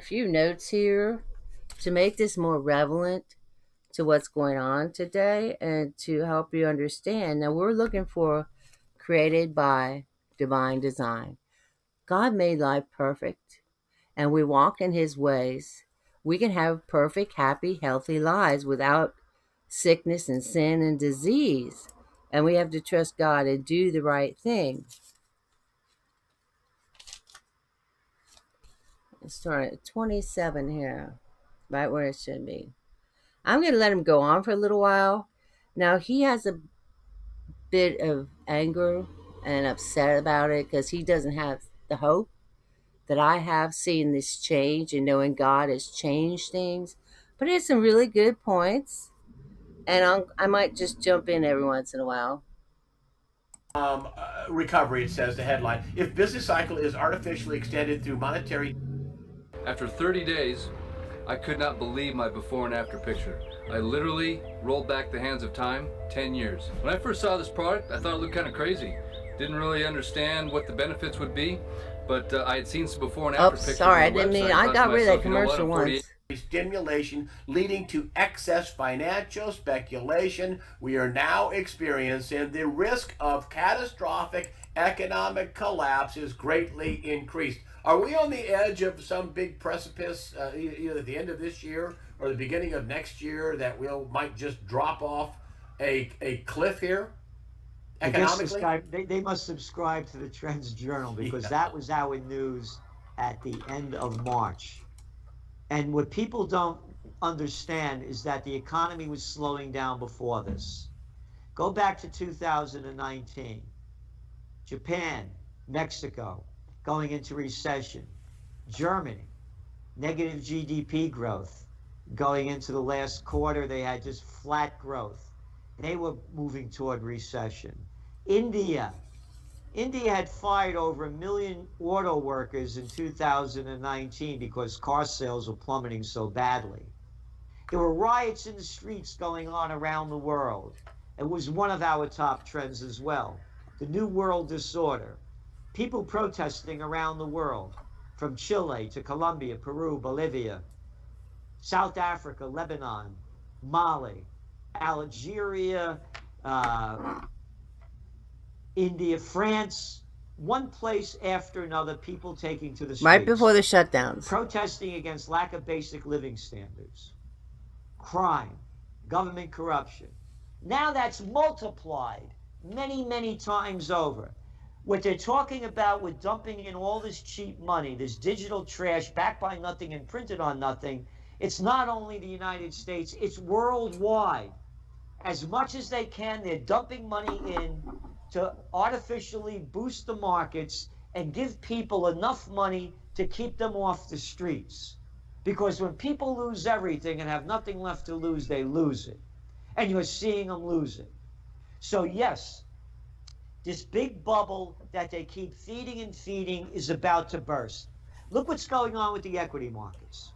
few notes here to make this more relevant to what's going on today and to help you understand. Now, we're looking for created by divine design. God made life perfect, and we walk in his ways. We can have perfect, happy, healthy lives without sickness and sin and disease. And we have to trust God and do the right thing. Let's start at 27 here, right where it should be. I'm going to let him go on for a little while. Now, he has a bit of anger and upset about it because he doesn't have the hope that I have seeing this change and knowing God has changed things. But he has some really good points, and I might just jump in every once in a while. Recovery, it says the headline. If business cycle is artificially extended through monetary. After 30 days, I could not believe my before and after picture. I literally rolled back the hands of time 10 years. When I first saw this product, I thought it looked kind of crazy. Didn't really understand what the benefits would be, but I had seen some before and after pictures. Sorry, I didn't mean, I got rid of that commercial once. Stimulation leading to excess financial speculation. We are now experiencing the risk of catastrophic economic collapse is greatly increased. Are we on the edge of some big precipice either at the end of this year or the beginning of next year that might just drop off a cliff here economically? They must subscribe to the Trends Journal because that was our news at the end of March. And what people don't understand is that the economy was slowing down before this. Go back to 2019. Japan, Mexico, going into recession. Germany, negative GDP growth. Going into the last quarter, they had just flat growth. They were moving toward recession. India had fired over 1 million auto workers in 2019 because car sales were plummeting so badly. There were riots in the streets going on around the world. It was one of our top trends as well. The New World Disorder. People protesting around the world, from Chile to Colombia, Peru, Bolivia, South Africa, Lebanon, Mali, Algeria, India, France, one place after another, people taking to the streets. Right before the shutdowns. Protesting against lack of basic living standards, crime, government corruption. Now that's multiplied many, many times over. What they're talking about with dumping in all this cheap money, this digital trash backed by nothing and printed on nothing, it's not only the United States, it's worldwide. As much as they can, they're dumping money in to artificially boost the markets and give people enough money to keep them off the streets. Because when people lose everything and have nothing left to lose, they lose it. And you're seeing them lose it. So yes, this big bubble that they keep feeding and feeding is about to burst. Look what's going on with the equity markets.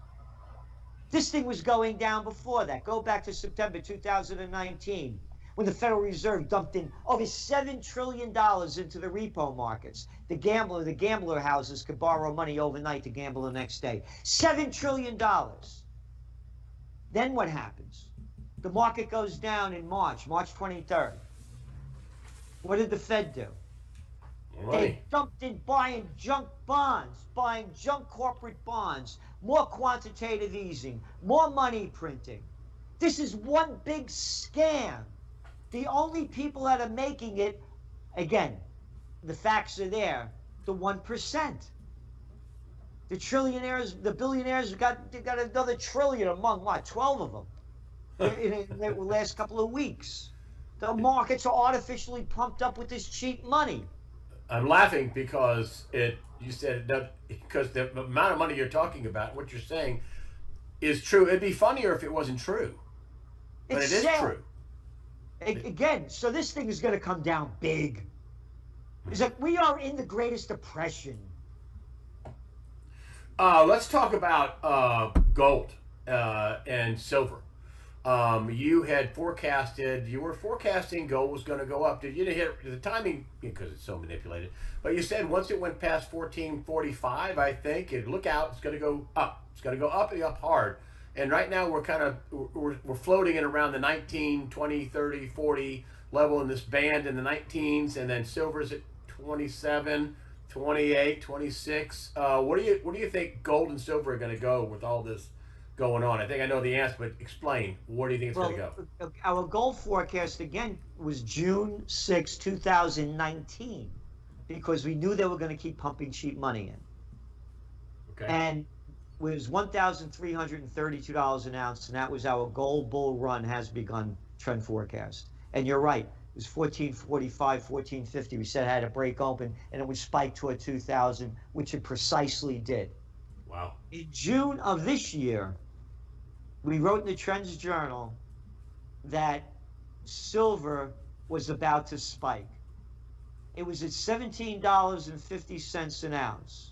This thing was going down before that. Go back to September 2019 when the Federal Reserve dumped in over $7 trillion into the repo markets. The gambler houses could borrow money overnight to gamble the next day. $7 trillion. Then what happens? The market goes down in March 23rd. What did the Fed do? They dumped in buying junk bonds, buying junk corporate bonds, more quantitative easing, more money printing. This is one big scam. The only people that are making it, again, the facts are there, the 1%. The trillionaires, the billionaires they got another trillion among, what, 12 of them in the last couple of weeks. The markets are artificially pumped up with this cheap money. I'm laughing because you said that because the amount of money you're talking about, what you're saying, is true. It'd be funnier if it wasn't true, but it is true. Again, so this thing is going to come down big. It's like we are in the greatest depression. Let's talk about gold and silver. You were forecasting gold was going to go up. Did you hit the timing because it's so manipulated? But you said once it went past 1445, I think, look out, it's going to go up. It's going to go up and up hard. And right now we're floating in around the 19, 20, 30, 40 level in this band in the 19s, and then silver's at 27, 28, 26. What do you think gold and silver are going to go with all this going on? I think I know the answer, but explain. Where do you think it's going to go? Our gold forecast again was June 6, 2019, because we knew they were going to keep pumping cheap money in. Okay. And it was $1,332 an ounce, and that was our gold bull run has begun trend forecast. And you're right, it was 1445, 1450. We said it had to break open, and it would spike toward 2,000, which it precisely did. Wow. In June of this year, we wrote in the Trends Journal that silver was about to spike. It was at $17.50 an ounce.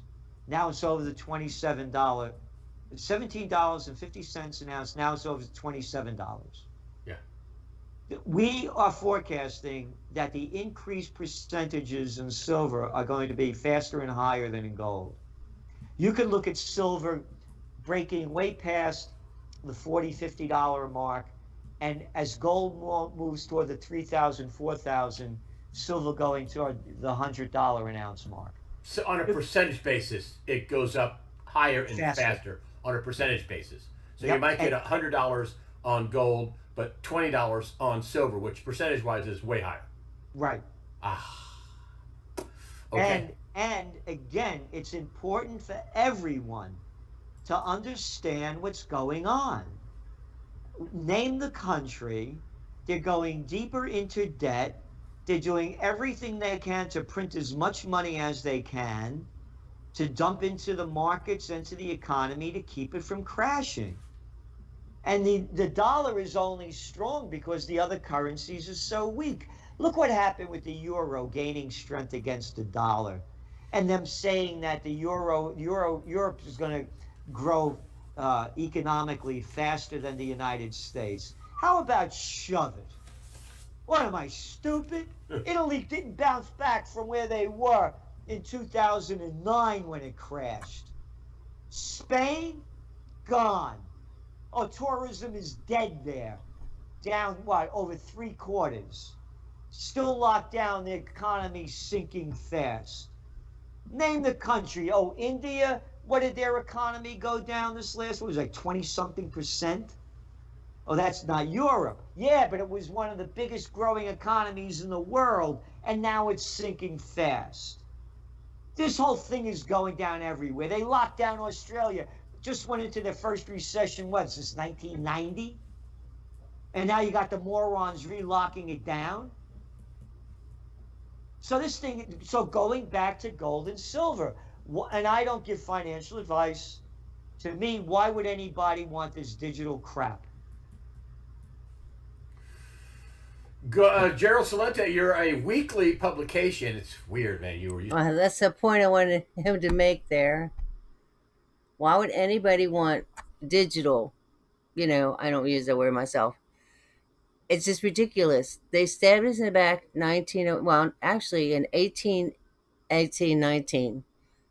Now it's over the $27. $17.50 an ounce. Now it's over $27. Yeah. We are forecasting that the increased percentages in silver are going to be faster and higher than in gold. You can look at silver breaking way past the $40, $50 mark, and as gold moves toward the 3,000, 4,000, silver going toward the $100 an ounce mark. So on a percentage basis, it goes up higher and faster on a percentage basis. So you might get $100 on gold, but $20 on silver, which percentage-wise is way higher. Right. Okay. And again, it's important for everyone to understand what's going on. Name the country. They're going deeper into debt. They're doing everything they can to print as much money as they can to dump into the markets, into the economy to keep it from crashing. And the dollar is only strong because the other currencies are so weak. Look what happened with the euro gaining strength against the dollar, and them saying that the Europe is going to grow economically faster than the United States. How about shove it? What am I, stupid? Italy didn't bounce back from where they were in 2009 when it crashed. Spain, gone. Oh, tourism is dead there. Down, what, over 3/4. Still locked down, the economy sinking fast. Name the country. Oh, India, what did their economy go down this last, what was it, like 20-something%? Oh, that's not Europe. Yeah, but it was one of the biggest growing economies in the world, and now it's sinking fast. This whole thing is going down everywhere. They locked down Australia. Just went into their first recession, what, since 1990? And now you got the morons relocking it down. So going back to gold and silver, and I don't give financial advice. To me, why would anybody want this digital crap? Gerald Salente, you're a weekly publication. It's weird, man. That's the point I wanted him to make there. Why would anybody want digital? I don't use the word myself. It's just ridiculous. They stabbed us in the back actually in 1819.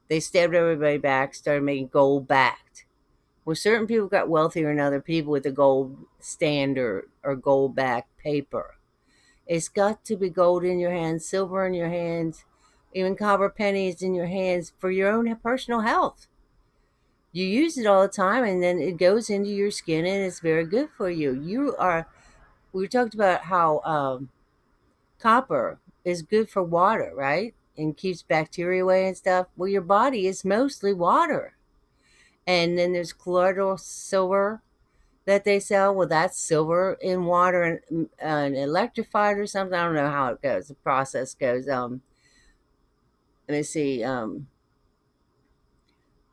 They stabbed everybody back, started making gold backed. Well, certain people got wealthier than other people with the gold standard or gold backed paper. It's got to be gold in your hands, silver in your hands, even copper pennies in your hands for your own personal health. You use it all the time and then it goes into your skin and it's very good for you. We talked about how copper is good for water, right? And keeps bacteria away and stuff. Well, your body is mostly water. And then there's colloidal silver that they sell. Well, that's silver in water and electrified or something. I don't know how it goes. The process goes. Let me see.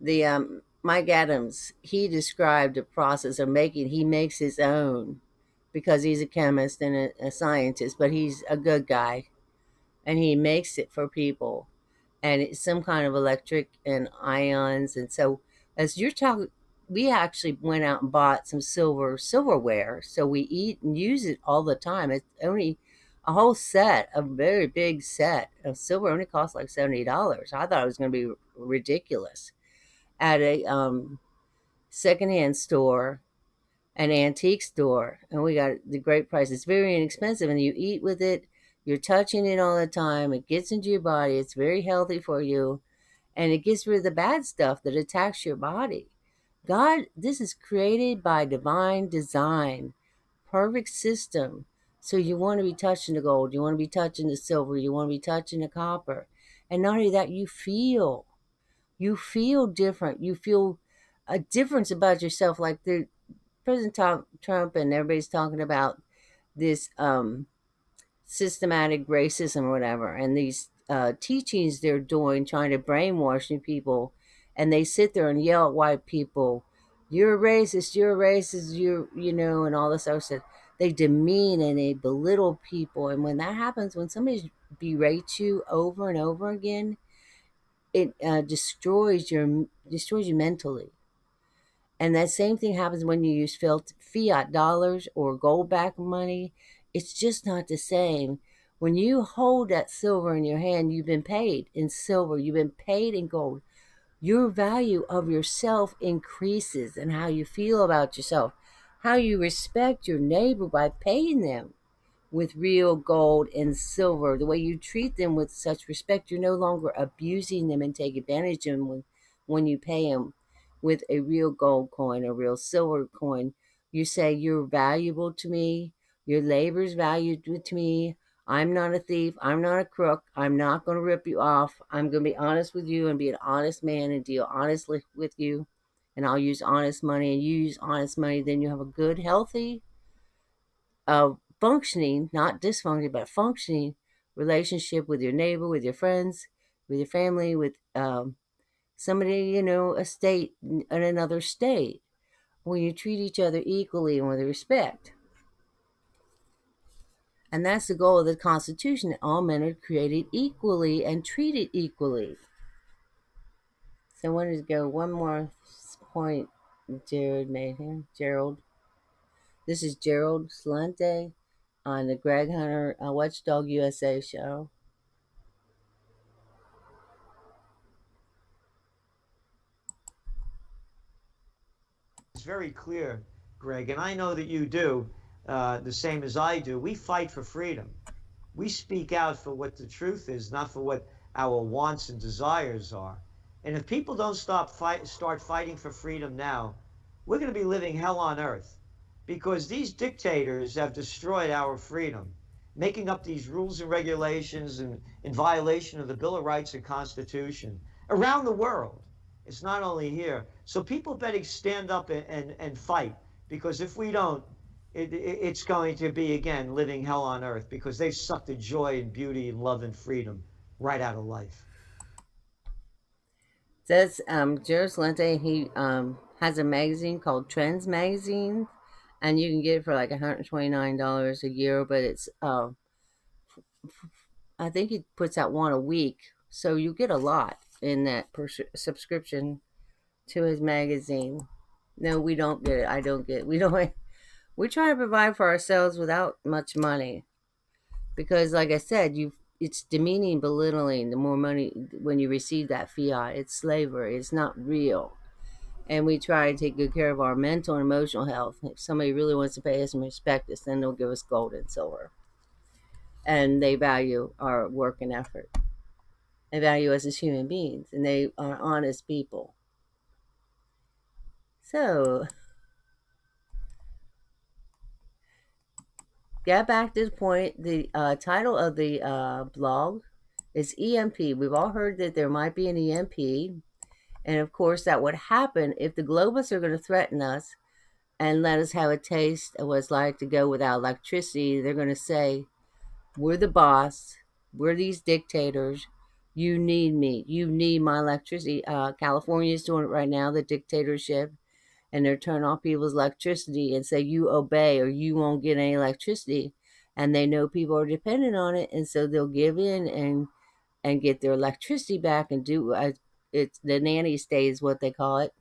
The Mike Adams, he described the process of making. He makes his own because he's a chemist and a scientist, but he's a good guy, and he makes it for people, and it's some kind of electric and ions. And so, as you're talking, we actually went out and bought some silverware, so we eat and use it all the time. It's only a whole set, a very big set of silver, only costs like $70. I thought it was going to be ridiculous at a secondhand store, an antique store, and we got the great price. It's very inexpensive, and you eat with it. You're touching it all the time. It gets into your body. It's very healthy for you, and it gets rid of the bad stuff that attacks your body. God, this is created by divine design, perfect system. So you want to be touching the gold, you want to be touching the silver, you want to be touching the copper, and not only that, you feel different. You feel a difference about yourself. Like the President Trump and everybody's talking about this systematic racism or whatever, and these teachings they're doing, trying to brainwash new people, and they sit there and yell at white people, "You're a racist, you're a racist, and all this other stuff." They demean and they belittle people, and when that happens, when somebody berates you over and over again, it destroys you mentally. And that same thing happens when you use fiat dollars or gold backed money. It's just not the same. When you hold that silver in your hand, you've been paid in silver, you've been paid in gold. Your value of yourself increases, and how you feel about yourself, how you respect your neighbor by paying them with real gold and silver. The way you treat them with such respect, you're no longer abusing them and take advantage of them when you pay them with a real gold coin, a real silver coin. You say, "You're valuable to me. Your labor's valued to me. I'm not a thief. I'm not a crook. I'm not going to rip you off. I'm going to be honest with you and be an honest man and deal honestly with you. And I'll use honest money and you use honest money." Then you have a good, healthy, functioning, not dysfunctioning, but functioning relationship with your neighbor, with your friends, with your family, with somebody, a state in another state, when you treat each other equally and with respect. And that's the goal of the Constitution, that all men are created equally and treated equally. So I wanted to go one more point Jared made here. Gerald. This is Gerald Salente on the Greg Hunter Watchdog USA show. It's very clear, Greg, and I know that you do the same as I do. We fight for freedom. We speak out for what the truth is, not for what our wants and desires are. And if people don't start fighting for freedom now, we're going to be living hell on earth, because these dictators have destroyed our freedom, making up these rules and regulations in violation of the Bill of Rights and Constitution around the world. It's not only here. So people better stand up and fight, because if we don't, it's going to be, again, living hell on earth, because they've sucked the joy and beauty and love and freedom right out of life. That's Jared Salente. He has a magazine called Trends Magazine, and you can get it for like $129 a year, but it's I think he puts out one a week, so you get a lot in that subscription to his magazine. No, we don't get it. I don't get it. We don't. We try to provide for ourselves without much money because, like I said, it's demeaning, belittling. The more money when you receive that fiat, it's slavery. It's not real. And we try to take good care of our mental and emotional health. If somebody really wants to pay us and respect us, then they'll give us gold and silver. And they value our work and effort. They value us as human beings, and they are honest people. So, get back to the point. The title of the blog is EMP. We've all heard that there might be an EMP. And of course, that would happen if the globalists are going to threaten us and let us have a taste of what it's like to go without electricity. They're going to say, we're the boss. We're these dictators. You need me. You need my electricity. California is doing it right now, the dictatorship. And they're turning off people's electricity and say, you obey or you won't get any electricity. And they know people are dependent on it. And so they'll give in and get their electricity back and do it's the nanny state is what they call it.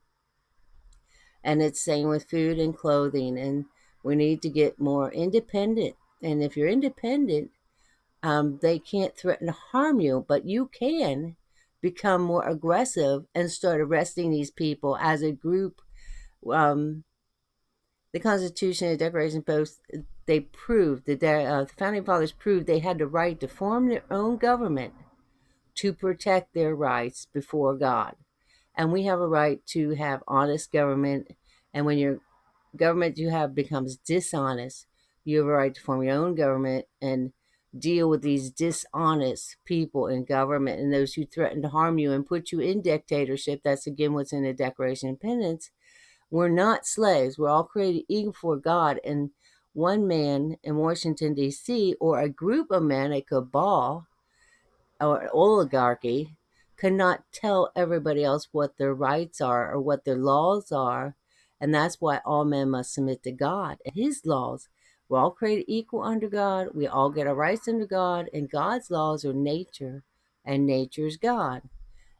And it's same with food and clothing. And we need to get more independent. And if you're independent, they can't threaten to harm you, but you can become more aggressive and start arresting these people as a group. The Constitution and the Declaration Post, they proved that the Founding Fathers proved they had the right to form their own government to protect their rights before God. And we have a right to have honest government. And when your government you have becomes dishonest, you have a right to form your own government and deal with these dishonest people in government and those who threaten to harm you and put you in dictatorship. That's again what's in the Declaration of Independence. We're not slaves. We're all created equal before God. And one man in Washington, D.C., or a group of men, a cabal or an oligarchy, cannot tell everybody else what their rights are or what their laws are. And that's why all men must submit to God and his laws. We're all created equal under God. We all get our rights under God. And God's laws are nature, and nature's God.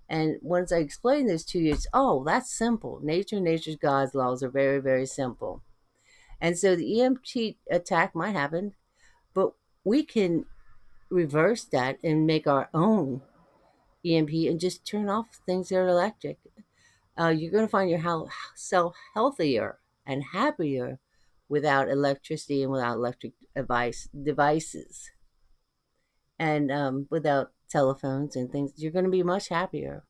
And once I explain this to you, it's, oh, that's simple. Nature's God's laws are very, very simple. And so the EMP attack might happen, but we can reverse that and make our own EMP and just turn off things that are electric. You're going to find yourself healthier and happier without electricity and without electric devices and without telephones and things. You're going to be much happier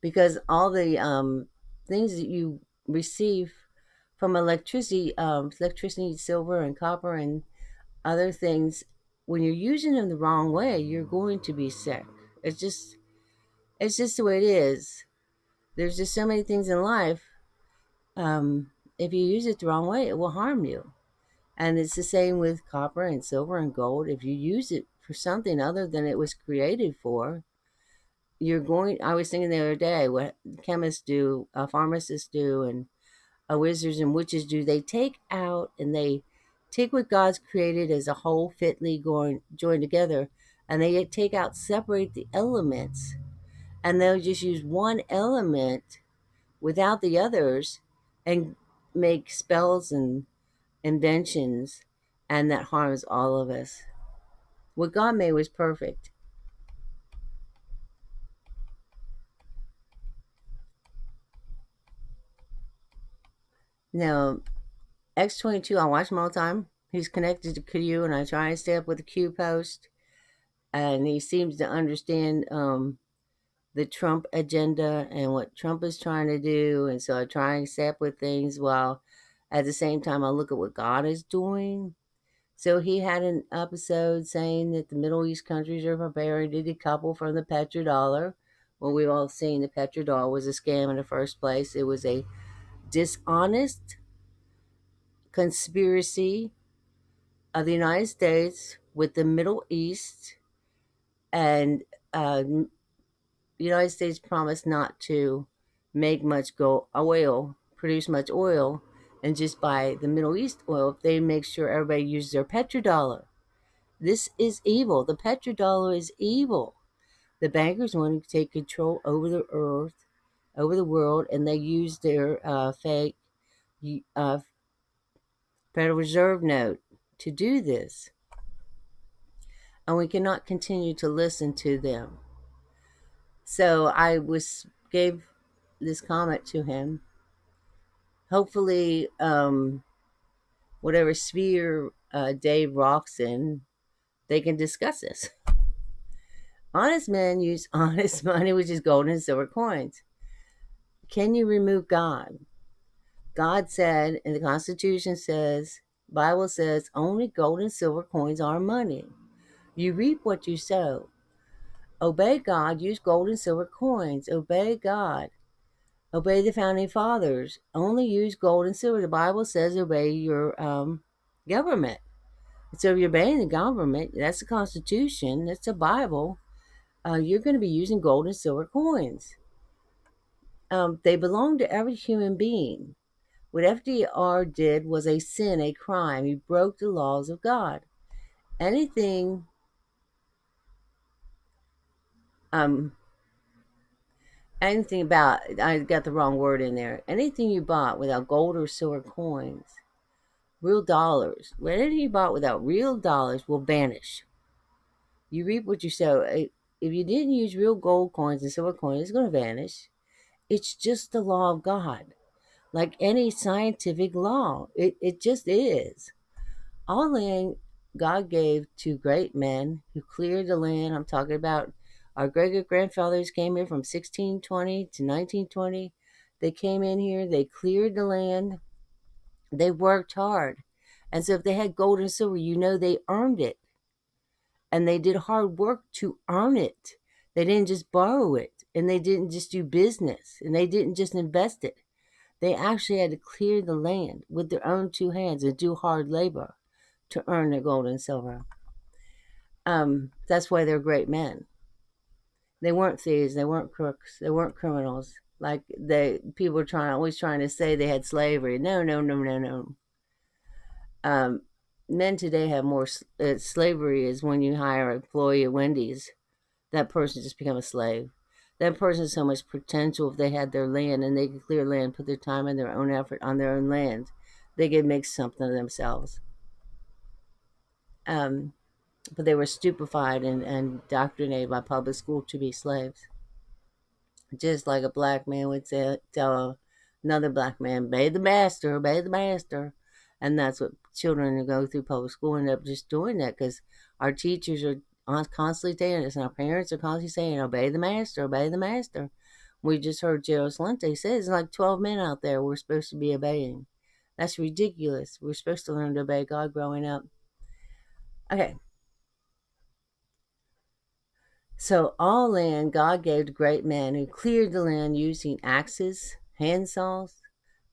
because all the things that you receive from electricity, silver and copper and other things, when you're using them the wrong way, you're going to be sick. It's just the way it is. There's just so many things in life. If you use it the wrong way, it will harm you. And it's the same with copper and silver and gold. If you use it for something other than it was created for, I was thinking the other day what chemists do, pharmacists do, and wizards and witches do. They take out and they take what God's created as a whole fitly joined together, and they separate the elements, and they'll just use one element without the others and make spells and inventions, and that harms all of us. What God made was perfect. Now, X22, I watch him all the time. He's connected to Q, and I try and stay up with the Q post. And he seems to understand the Trump agenda and what Trump is trying to do. And so I try and stay up with things while at the same time I look at what God is doing. So he had an episode saying that the Middle East countries are preparing to decouple from the petrodollar. Well, we've all seen the petrodollar was a scam in the first place. It was a dishonest conspiracy of the United States with the Middle East, and the United States promised not to make much produce much oil, and just buy the Middle East oil if they make sure everybody uses their petrodollar. This is evil. The petrodollar is evil. The bankers want to take control over the earth, over the world, and they use their fake Federal Reserve note to do this. And we cannot continue to listen to them. So I gave this comment to him. Hopefully, whatever sphere Dave rocks in, they can discuss this. Honest men use honest money, which is gold and silver coins. Can you remove God? God said, and the Constitution says, Bible says, only gold and silver coins are money. You reap what you sow. Obey God, use gold and silver coins. Obey God. Obey the founding fathers. Only use gold and silver. The Bible says obey your government. So if you're obeying the government, that's the Constitution, that's the Bible, you're going to be using gold and silver coins. They belong to every human being. What FDR did was a sin, a crime. He broke the laws of God. Anything about, I got the wrong word in there, anything you bought without gold or silver coins, real dollars, whatever you bought without real dollars will vanish. You reap what you sow. If you didn't use real gold coins and silver coins, it's going to vanish. It's just the law of God. Like any scientific law, it just is. All land God gave to great men who cleared the land. I'm talking about our great-grandfathers came here from 1620 to 1920. They came in here, they cleared the land, they worked hard. And so if they had gold and silver, you know they earned it. And they did hard work to earn it. They didn't just borrow it, and they didn't just do business, and they didn't just invest it. They actually had to clear the land with their own two hands and do hard labor to earn their gold and silver. That's why they're great men. They weren't thieves, they weren't crooks, they weren't criminals. Like people are always trying to say they had slavery. No. Men today have more. Slavery is when you hire an employee at Wendy's. That person just become a slave. That person has so much potential if they had their land and they could clear land, put their time and their own effort on their own land. They could make something of themselves. But they were stupefied and indoctrinated by public school to be slaves. Just like a black man would tell another black man, obey the master, obey the master. And that's what children who go through public school end up just doing, that because our teachers are constantly saying this, and our parents are constantly saying, obey the master, obey the master. We just heard Gerald Salente say there's like 12 men out there we're supposed to be obeying. That's ridiculous. We're supposed to learn to obey God growing up. Okay. So all land God gave to great men who cleared the land using axes, handsaws,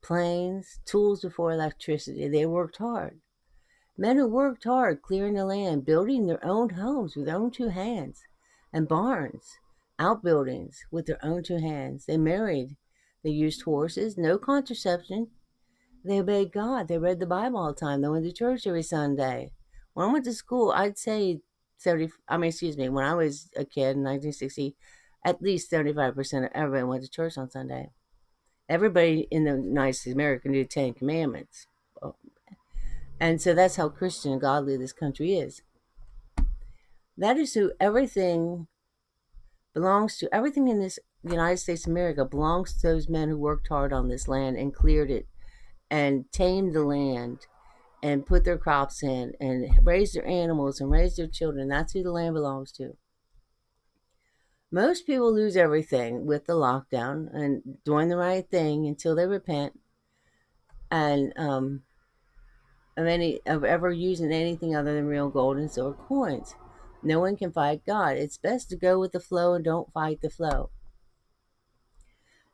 planes, tools before electricity. They worked hard. Men who worked hard clearing the land, building their own homes with their own two hands, and barns, outbuildings with their own two hands. They married. They used horses, no contraception. They obeyed God. They read the Bible all the time. They went to church every Sunday. When I went to school, I'd say when I was a kid in 1960, at least 75% of everyone went to church on Sunday. Everybody in the United States of America knew the Ten Commandments. And so that's how Christian and godly this country is. That is who everything belongs to. Everything in this United States of America belongs to those men who worked hard on this land and cleared it and tamed the land and put their crops in and raised their animals and raised their children. That's who the land belongs to. Most people lose everything with the lockdown and doing the right thing until they repent and of ever using anything other than real gold and silver coins. No one can fight God. It's best to go with the flow and don't fight the flow.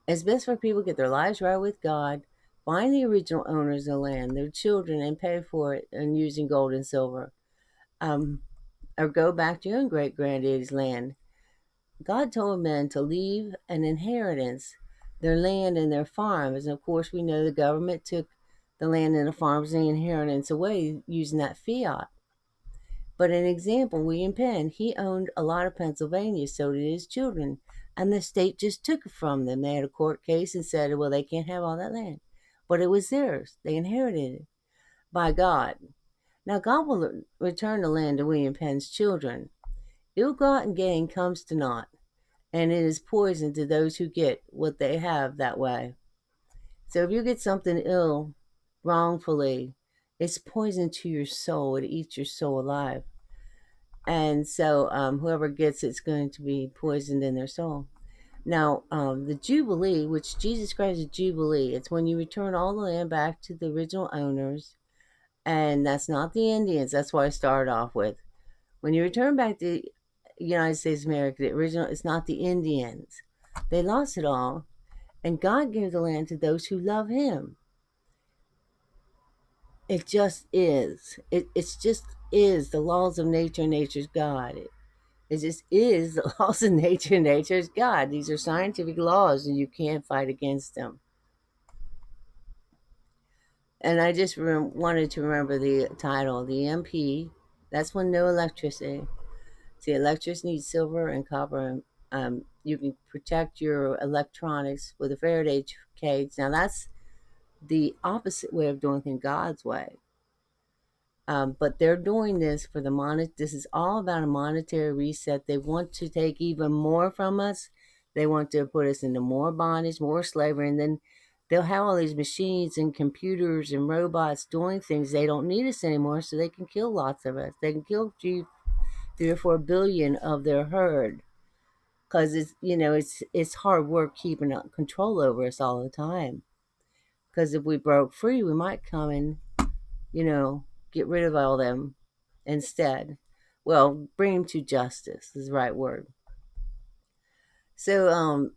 It's best for people to get their lives right with God, find the original owners of the land, their children, and pay for it and using gold and silver. Or go back to your own great-granddaddy's land. God told men to leave an inheritance, their land and their farms. And of course, we know the government took the land and the farms and the inheritance away using that fiat. But an example, William Penn, he owned a lot of Pennsylvania, so did his children. And the state just took it from them. They had a court case and said, well, they can't have all that land. But it was theirs. They inherited it by God. Now, God will return the land to William Penn's children. Ill-gotten gain comes to naught, and it is poison to those who get what they have that way. So if you get something ill wrongfully, it's poison to your soul. It eats your soul alive. And so whoever gets it's going to be poisoned in their soul. Now, the Jubilee, which Jesus Christ is Jubilee, it's when you return all the land back to the original owners. And that's not the Indians. That's what I started off with. When you return back to the United States of America, the original, it's not the Indians. They lost it all. And God gave the land to those who love him. It just is. It's just is the laws of nature. Nature's God. It just is the laws of nature. Nature's God. These are scientific laws, and you can't fight against them. And I just wanted to remember the title, the EMP. That's when no electricity. See, electricity needs silver and copper. You can protect your electronics with a Faraday cage. Now, that's the opposite way of doing things, God's way. But they're doing this for this is all about a monetary reset. They want to take even more from us. They want to put us into more bondage, more slavery, and then they'll have all these machines and computers and robots doing things. They don't need us anymore, so they can kill lots of us. They can kill 3 or 4 billion of their herd, because it's hard work keeping control over us all the time. Because if we broke free, we might come and get rid of all them instead. Well, bring them to justice is the right word. So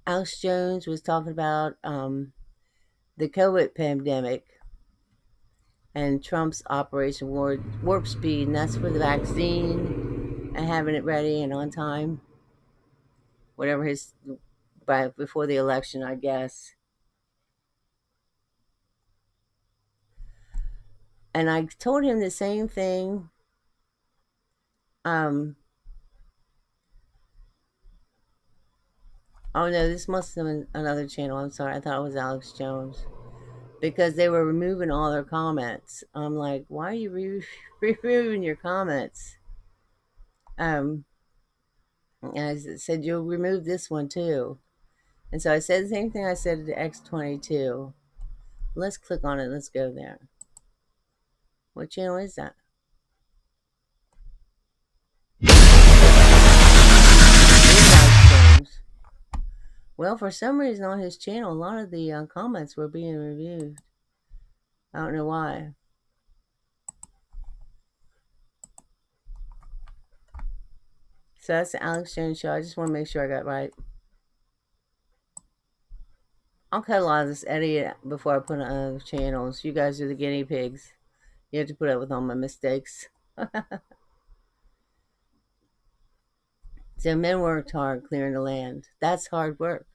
Alex Jones was talking about the COVID pandemic and Trump's Operation Warp Speed, and that's for the vaccine and having it ready and on time, whatever before the election, I guess. And I told him the same thing. Oh no, this must have been another channel. I'm sorry, I thought it was Alex Jones. Because they were removing all their comments. I'm like, why are you removing your comments? And I said, you'll remove this one too. And so I said the same thing I said to X22. Let's click on it. Let's go there. What channel is that? Well, for some reason on his channel, a lot of the comments were being reviewed. I don't know why. So that's the Alex Jones Show. I just want to make sure I got it right. I'll cut a lot of this edit before I put on other channels. You guys are the guinea pigs. You have to put up with all my mistakes. So men worked hard clearing the land. That's hard work.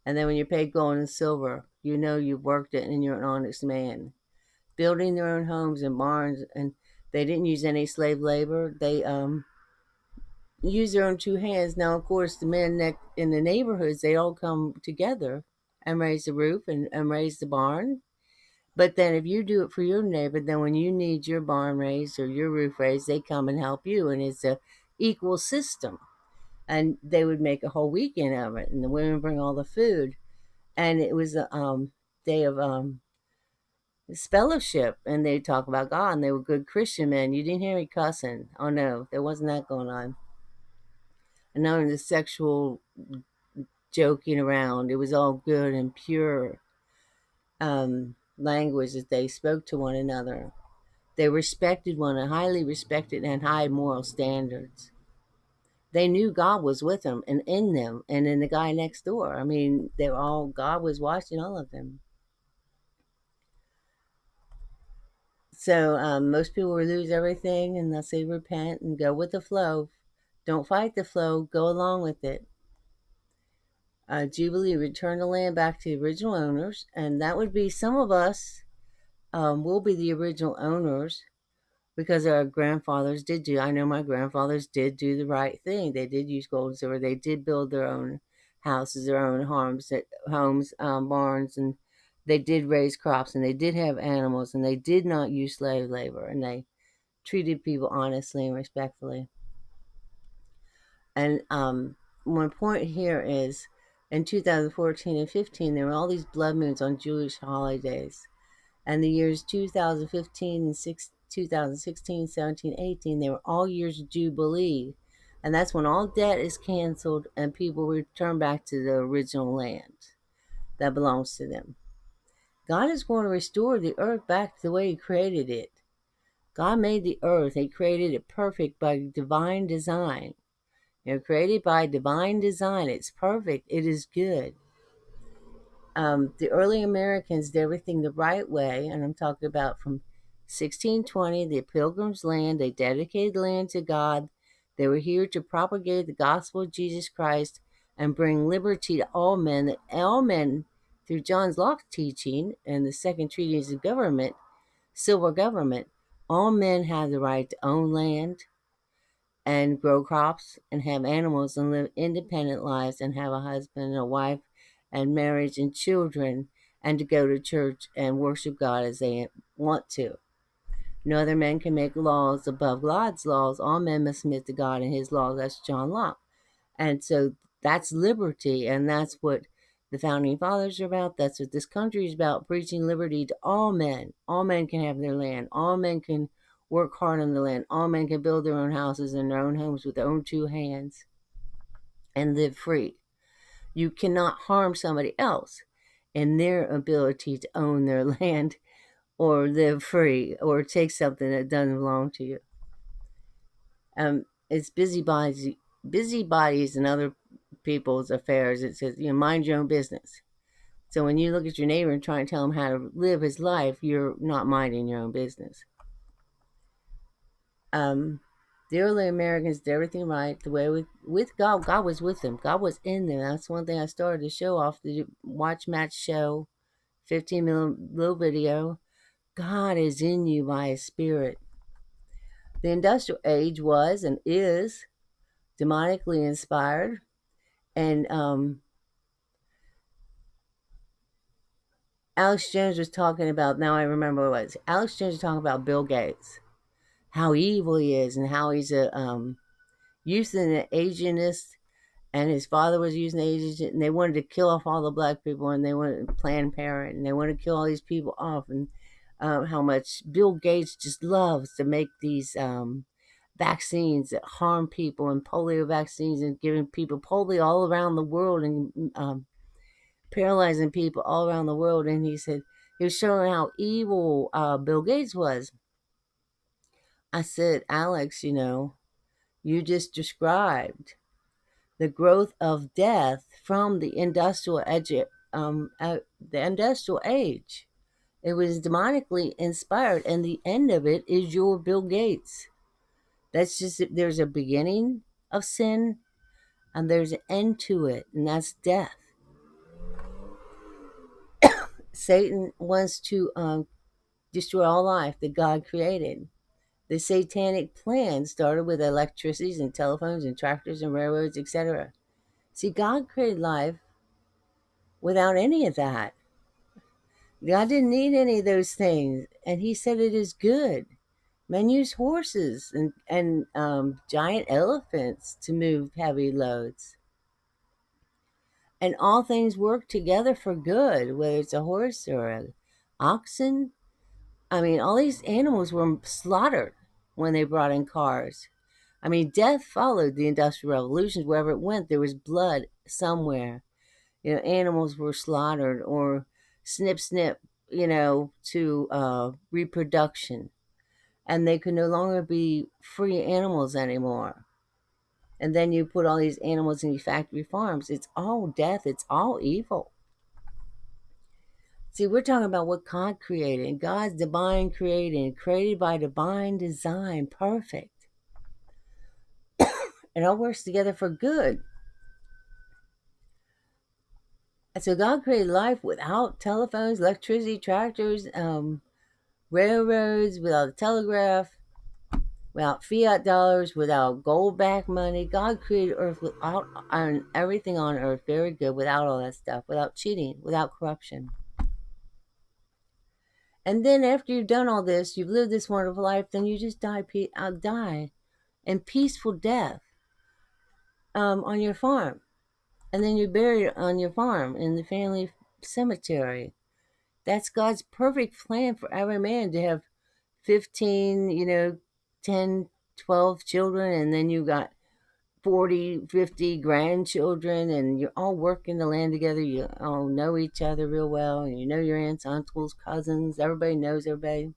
And then when you're paid gold and silver, you know you've worked it and you're an honest man. Building their own homes and barns, and they didn't use any slave labor. They used their own 2 hands. Now, of course, the men in the neighborhoods, they all come together and raise the roof and raise the barn. But then if you do it for your neighbor, then when you need your barn raised or your roof raised, they come and help you. And it's a equal system. And they would make a whole weekend of it. And the women bring all the food. And it was a day of fellowship. And they talk about God. And they were good Christian men. You didn't hear me cussing. Oh, no. There wasn't that going on. And none of the sexual joking around. It was all good and pure language that they spoke to one another. They respected one another, highly respected, and high moral standards. They knew God was with them and in them and in the guy next door. I mean, God was watching all of them. So most people will lose everything unless they repent and go with the flow. Don't fight the flow. Go along with it. Jubilee returned the land back to the original owners, and that would be some of us will be the original owners because our grandfathers did do. I know my grandfathers did do the right thing. They did use gold and silver. They did build their own houses, their own homes, barns, and they did raise crops, and they did have animals, and they did not use slave labor, and they treated people honestly and respectfully. And my point here is, in 2014 and 15, there were all these blood moons on Jewish holidays. And the years 2015 and 2016, 17, 18, they were all years of Jubilee. And that's when all debt is canceled and people return back to the original land that belongs to them. God is going to restore the earth back to the way He created it. God made the earth. He created it perfect by divine design. Created by divine design. It's perfect. It is good. The early Americans did everything the right way, and I'm talking about from 1620, the Pilgrims' land. They dedicated the land to God. They were here to propagate the gospel of Jesus Christ and bring liberty to all men. That all men, through John Locke's teaching and the Second Treatise of Government, Civil Government, all men have the right to own land and grow crops and have animals and live independent lives and have a husband and a wife and marriage and children, and to go to church and worship God as they want to. No other men can make laws above God's laws. All men must submit to God and His laws. That's John Locke. And so that's liberty, and that's what the Founding Fathers are about. That's what this country is about, preaching liberty to all men. All men can have their land. All men can work hard on the land. All men can build their own houses and their own homes with their own two hands and live free. You cannot harm somebody else in their ability to own their land or live free or take something that doesn't belong to you. It's busybodies and other people's affairs. It says, mind your own business. So when you look at your neighbor and try and tell him how to live his life, you're not minding your own business. The early Americans did everything right the way with God. God was with them. God was in them. That's one thing I started to show off the Watch Match show, 15-minute little video. God is in you by His Spirit. The industrial age was and is demonically inspired. And Alex Jones was talking about, now I remember what it was. Alex Jones was talking about Bill Gates, how evil he is and how he's using an Asianist, and his father was using the Asian, and they wanted to kill off all the black people, and they wanted Planned Parenthood, and they wanted to kill all these people off, and how much Bill Gates just loves to make these vaccines that harm people, and polio vaccines, and giving people polio all around the world, and paralyzing people all around the world. And he said, he was showing how evil Bill Gates was. I said, Alex, you just described the growth of death from the industrial age. It was demonically inspired, and the end of it is your Bill Gates. That's just, there's a beginning of sin, and there's an end to it, and that's death. Satan wants to destroy all life that God created. The satanic plan started with electricities and telephones and tractors and railroads, etc. See, God created life without any of that. God didn't need any of those things, and He said it is good. Men use horses and giant elephants to move heavy loads. And all things work together for good, whether it's a horse or an oxen. I mean, all these animals were slaughtered when they brought in cars. I mean, death followed the Industrial Revolution. Wherever it went, there was blood somewhere. Animals were slaughtered or snip, to reproduction. And they could no longer be free animals anymore. And then you put all these animals in these factory farms. It's all death. It's all evil. See, we're talking about what God created. God's divine creating, created by divine design, perfect. It all works together for good. So God created life without telephones, electricity, tractors, railroads, without a telegraph, without fiat dollars, without gold-backed money. God created Earth without everything on Earth very good, without all that stuff, without cheating, without corruption. And then after you've done all this, you've lived this wonderful life, then you just die in peaceful death on your farm. And then you're buried on your farm in the family cemetery. That's God's perfect plan for every man, to have 15, 10, 12 children, and then you got 40, 50 grandchildren, and you're all working the land together. You all know each other real well, and you know your aunts, uncles, cousins. Everybody knows everybody.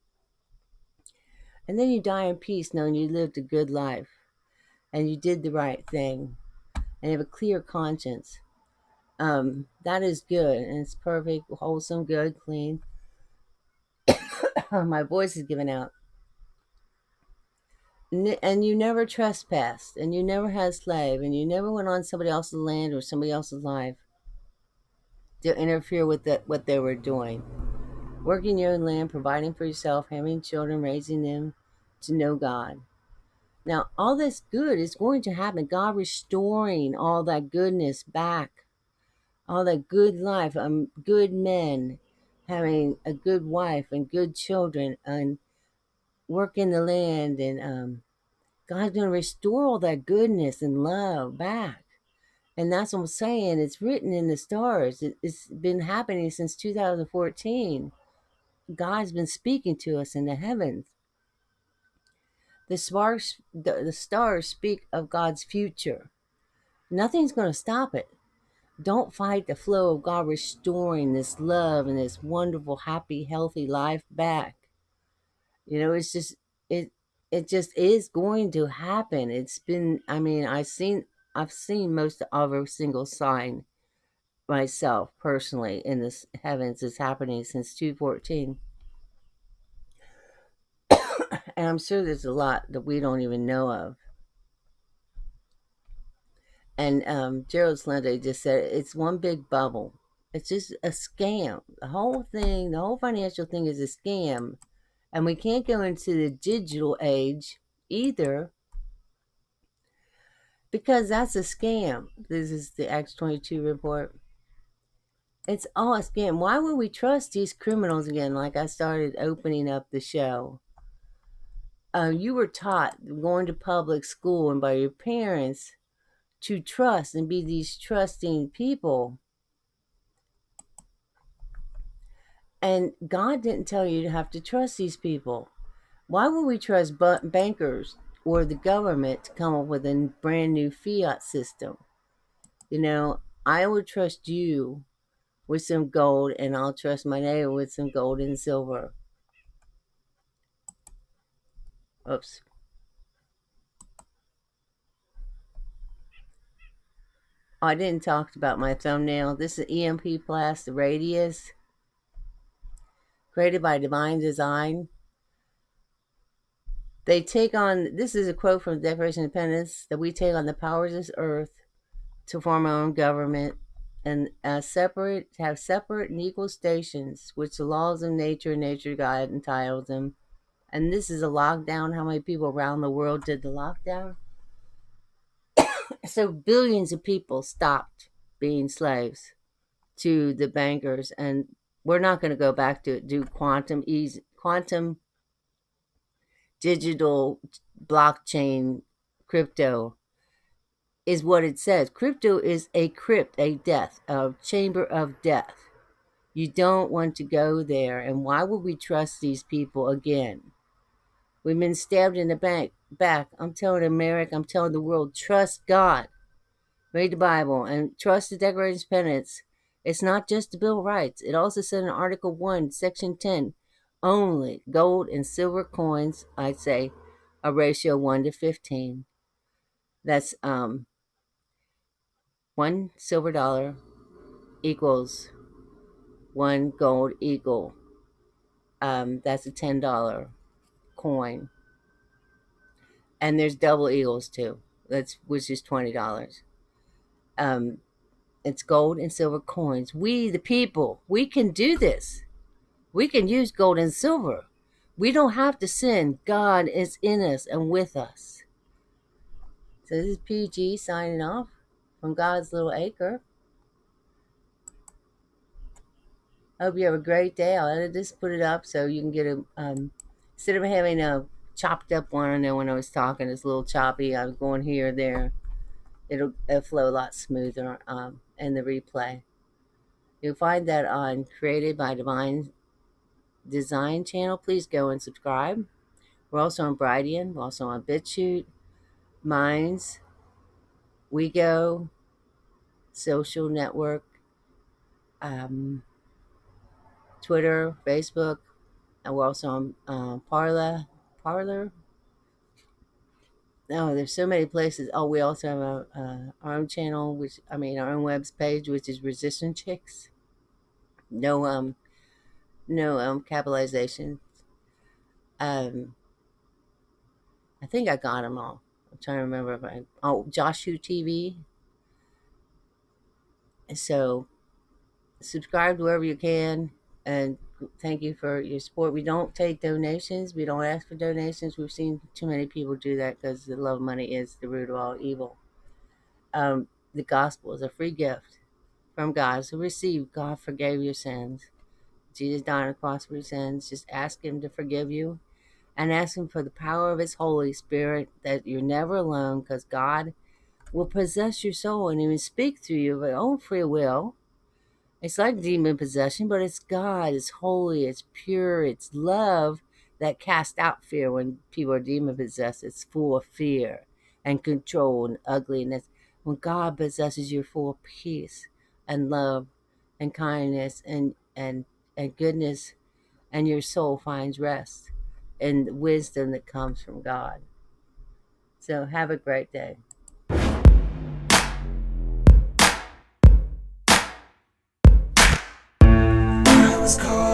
And then you die in peace knowing you lived a good life and you did the right thing and you have a clear conscience. That is good, and it's perfect, wholesome, good, clean. My voice is giving out. And you never trespassed, and you never had a slave, and you never went on somebody else's land or somebody else's life to interfere with what they were doing. Working your own land, providing for yourself, having children, raising them to know God. Now, all this good is going to happen. God restoring all that goodness back, all that good life, good men, having a good wife and good children, and working the land, and God's going to restore all that goodness and love back. And that's what I'm saying. It's written in the stars. It's been happening since 2014. God's been speaking to us in the heavens. The stars speak of God's future. Nothing's going to stop it. Don't fight the flow of God restoring this love and this wonderful, happy, healthy life back. It's just it just is going to happen. It's been, I've seen most of every single sign myself personally in this heavens is happening since 214. And I'm sure there's a lot that we don't even know of. And Gerald Slende just said it's one big bubble. It's just a scam. The whole financial thing is a scam. And we can't go into the digital age either, because that's a scam. This is the Acts 22 report. It's all a scam. Why would we trust these criminals again? Like I started opening up the show. You were taught going to public school and by your parents to trust and be these trusting people. And God didn't tell you to have to trust these people. Why would we trust bankers or the government to come up with a brand new fiat system? I would trust you with some gold, and I'll trust my neighbor with some gold and silver. Oops. I didn't talk about my thumbnail. This is EMP Blast, the radius, created by Divine Design. They take on, this is a quote from the Declaration of Independence, that we take on the powers of this earth to form our own government and have separate and equal stations, which the laws of nature God entitles them. And this is a lockdown. How many people around the world did the lockdown? So billions of people stopped being slaves to the bankers, and we're not going to go back to do quantum digital blockchain. Crypto is what it says. Crypto is a crypt, a chamber of death. You don't want to go there. And why would we trust these people again? We've been stabbed in the back. I'm telling America, I'm telling the world, trust God. Read the Bible and trust the Declaration of Independence. It's not just the Bill of Rights. It also said in Article 1, Section 10, only gold and silver coins, I'd say, a ratio 1 to 15. That's 1 silver dollar equals 1 gold eagle. That's a $10 coin. And there's double eagles too. Which is $20. It's gold and silver coins. We, the people, we can do this. We can use gold and silver. We don't have to sin. God is in us and with us. So this is PG signing off from God's Little Acre. I hope you have a great day. I'll just put it up so you can get a, instead of having a chopped up one, I know when I was talking, it's a little choppy. I was going here or there. It'll flow a lot smoother in the replay. You'll find that on Created by Divine Design channel. Please go and subscribe. We're also on Brightian. We're also on BitChute, Minds, WeGo, Social Network, Twitter, Facebook, and we're also on Parler. No, there's so many places. Oh, we also have our own channel, our own web page, which is Resistance Chicks. No capitalization. I think I got them all. I'm trying to remember if Joshua TV. So subscribe wherever you can, and thank you for your support. We don't take donations. We don't ask for donations. We've seen too many people do that because the love of money is the root of all evil. The gospel is a free gift from God. So receive. God forgave your sins. Jesus died on the cross for your sins. Just ask him to forgive you, and ask him for the power of his Holy Spirit, that you're never alone, because God will possess your soul and even speak through you of your own free will. It's like demon possession, but it's God. It's holy. It's pure. It's love that casts out fear. When people are demon possessed, it's full of fear and control and ugliness. When God possesses you, full of peace and love and kindness and goodness, and your soul finds rest and the wisdom that comes from God. So have a great day. Was called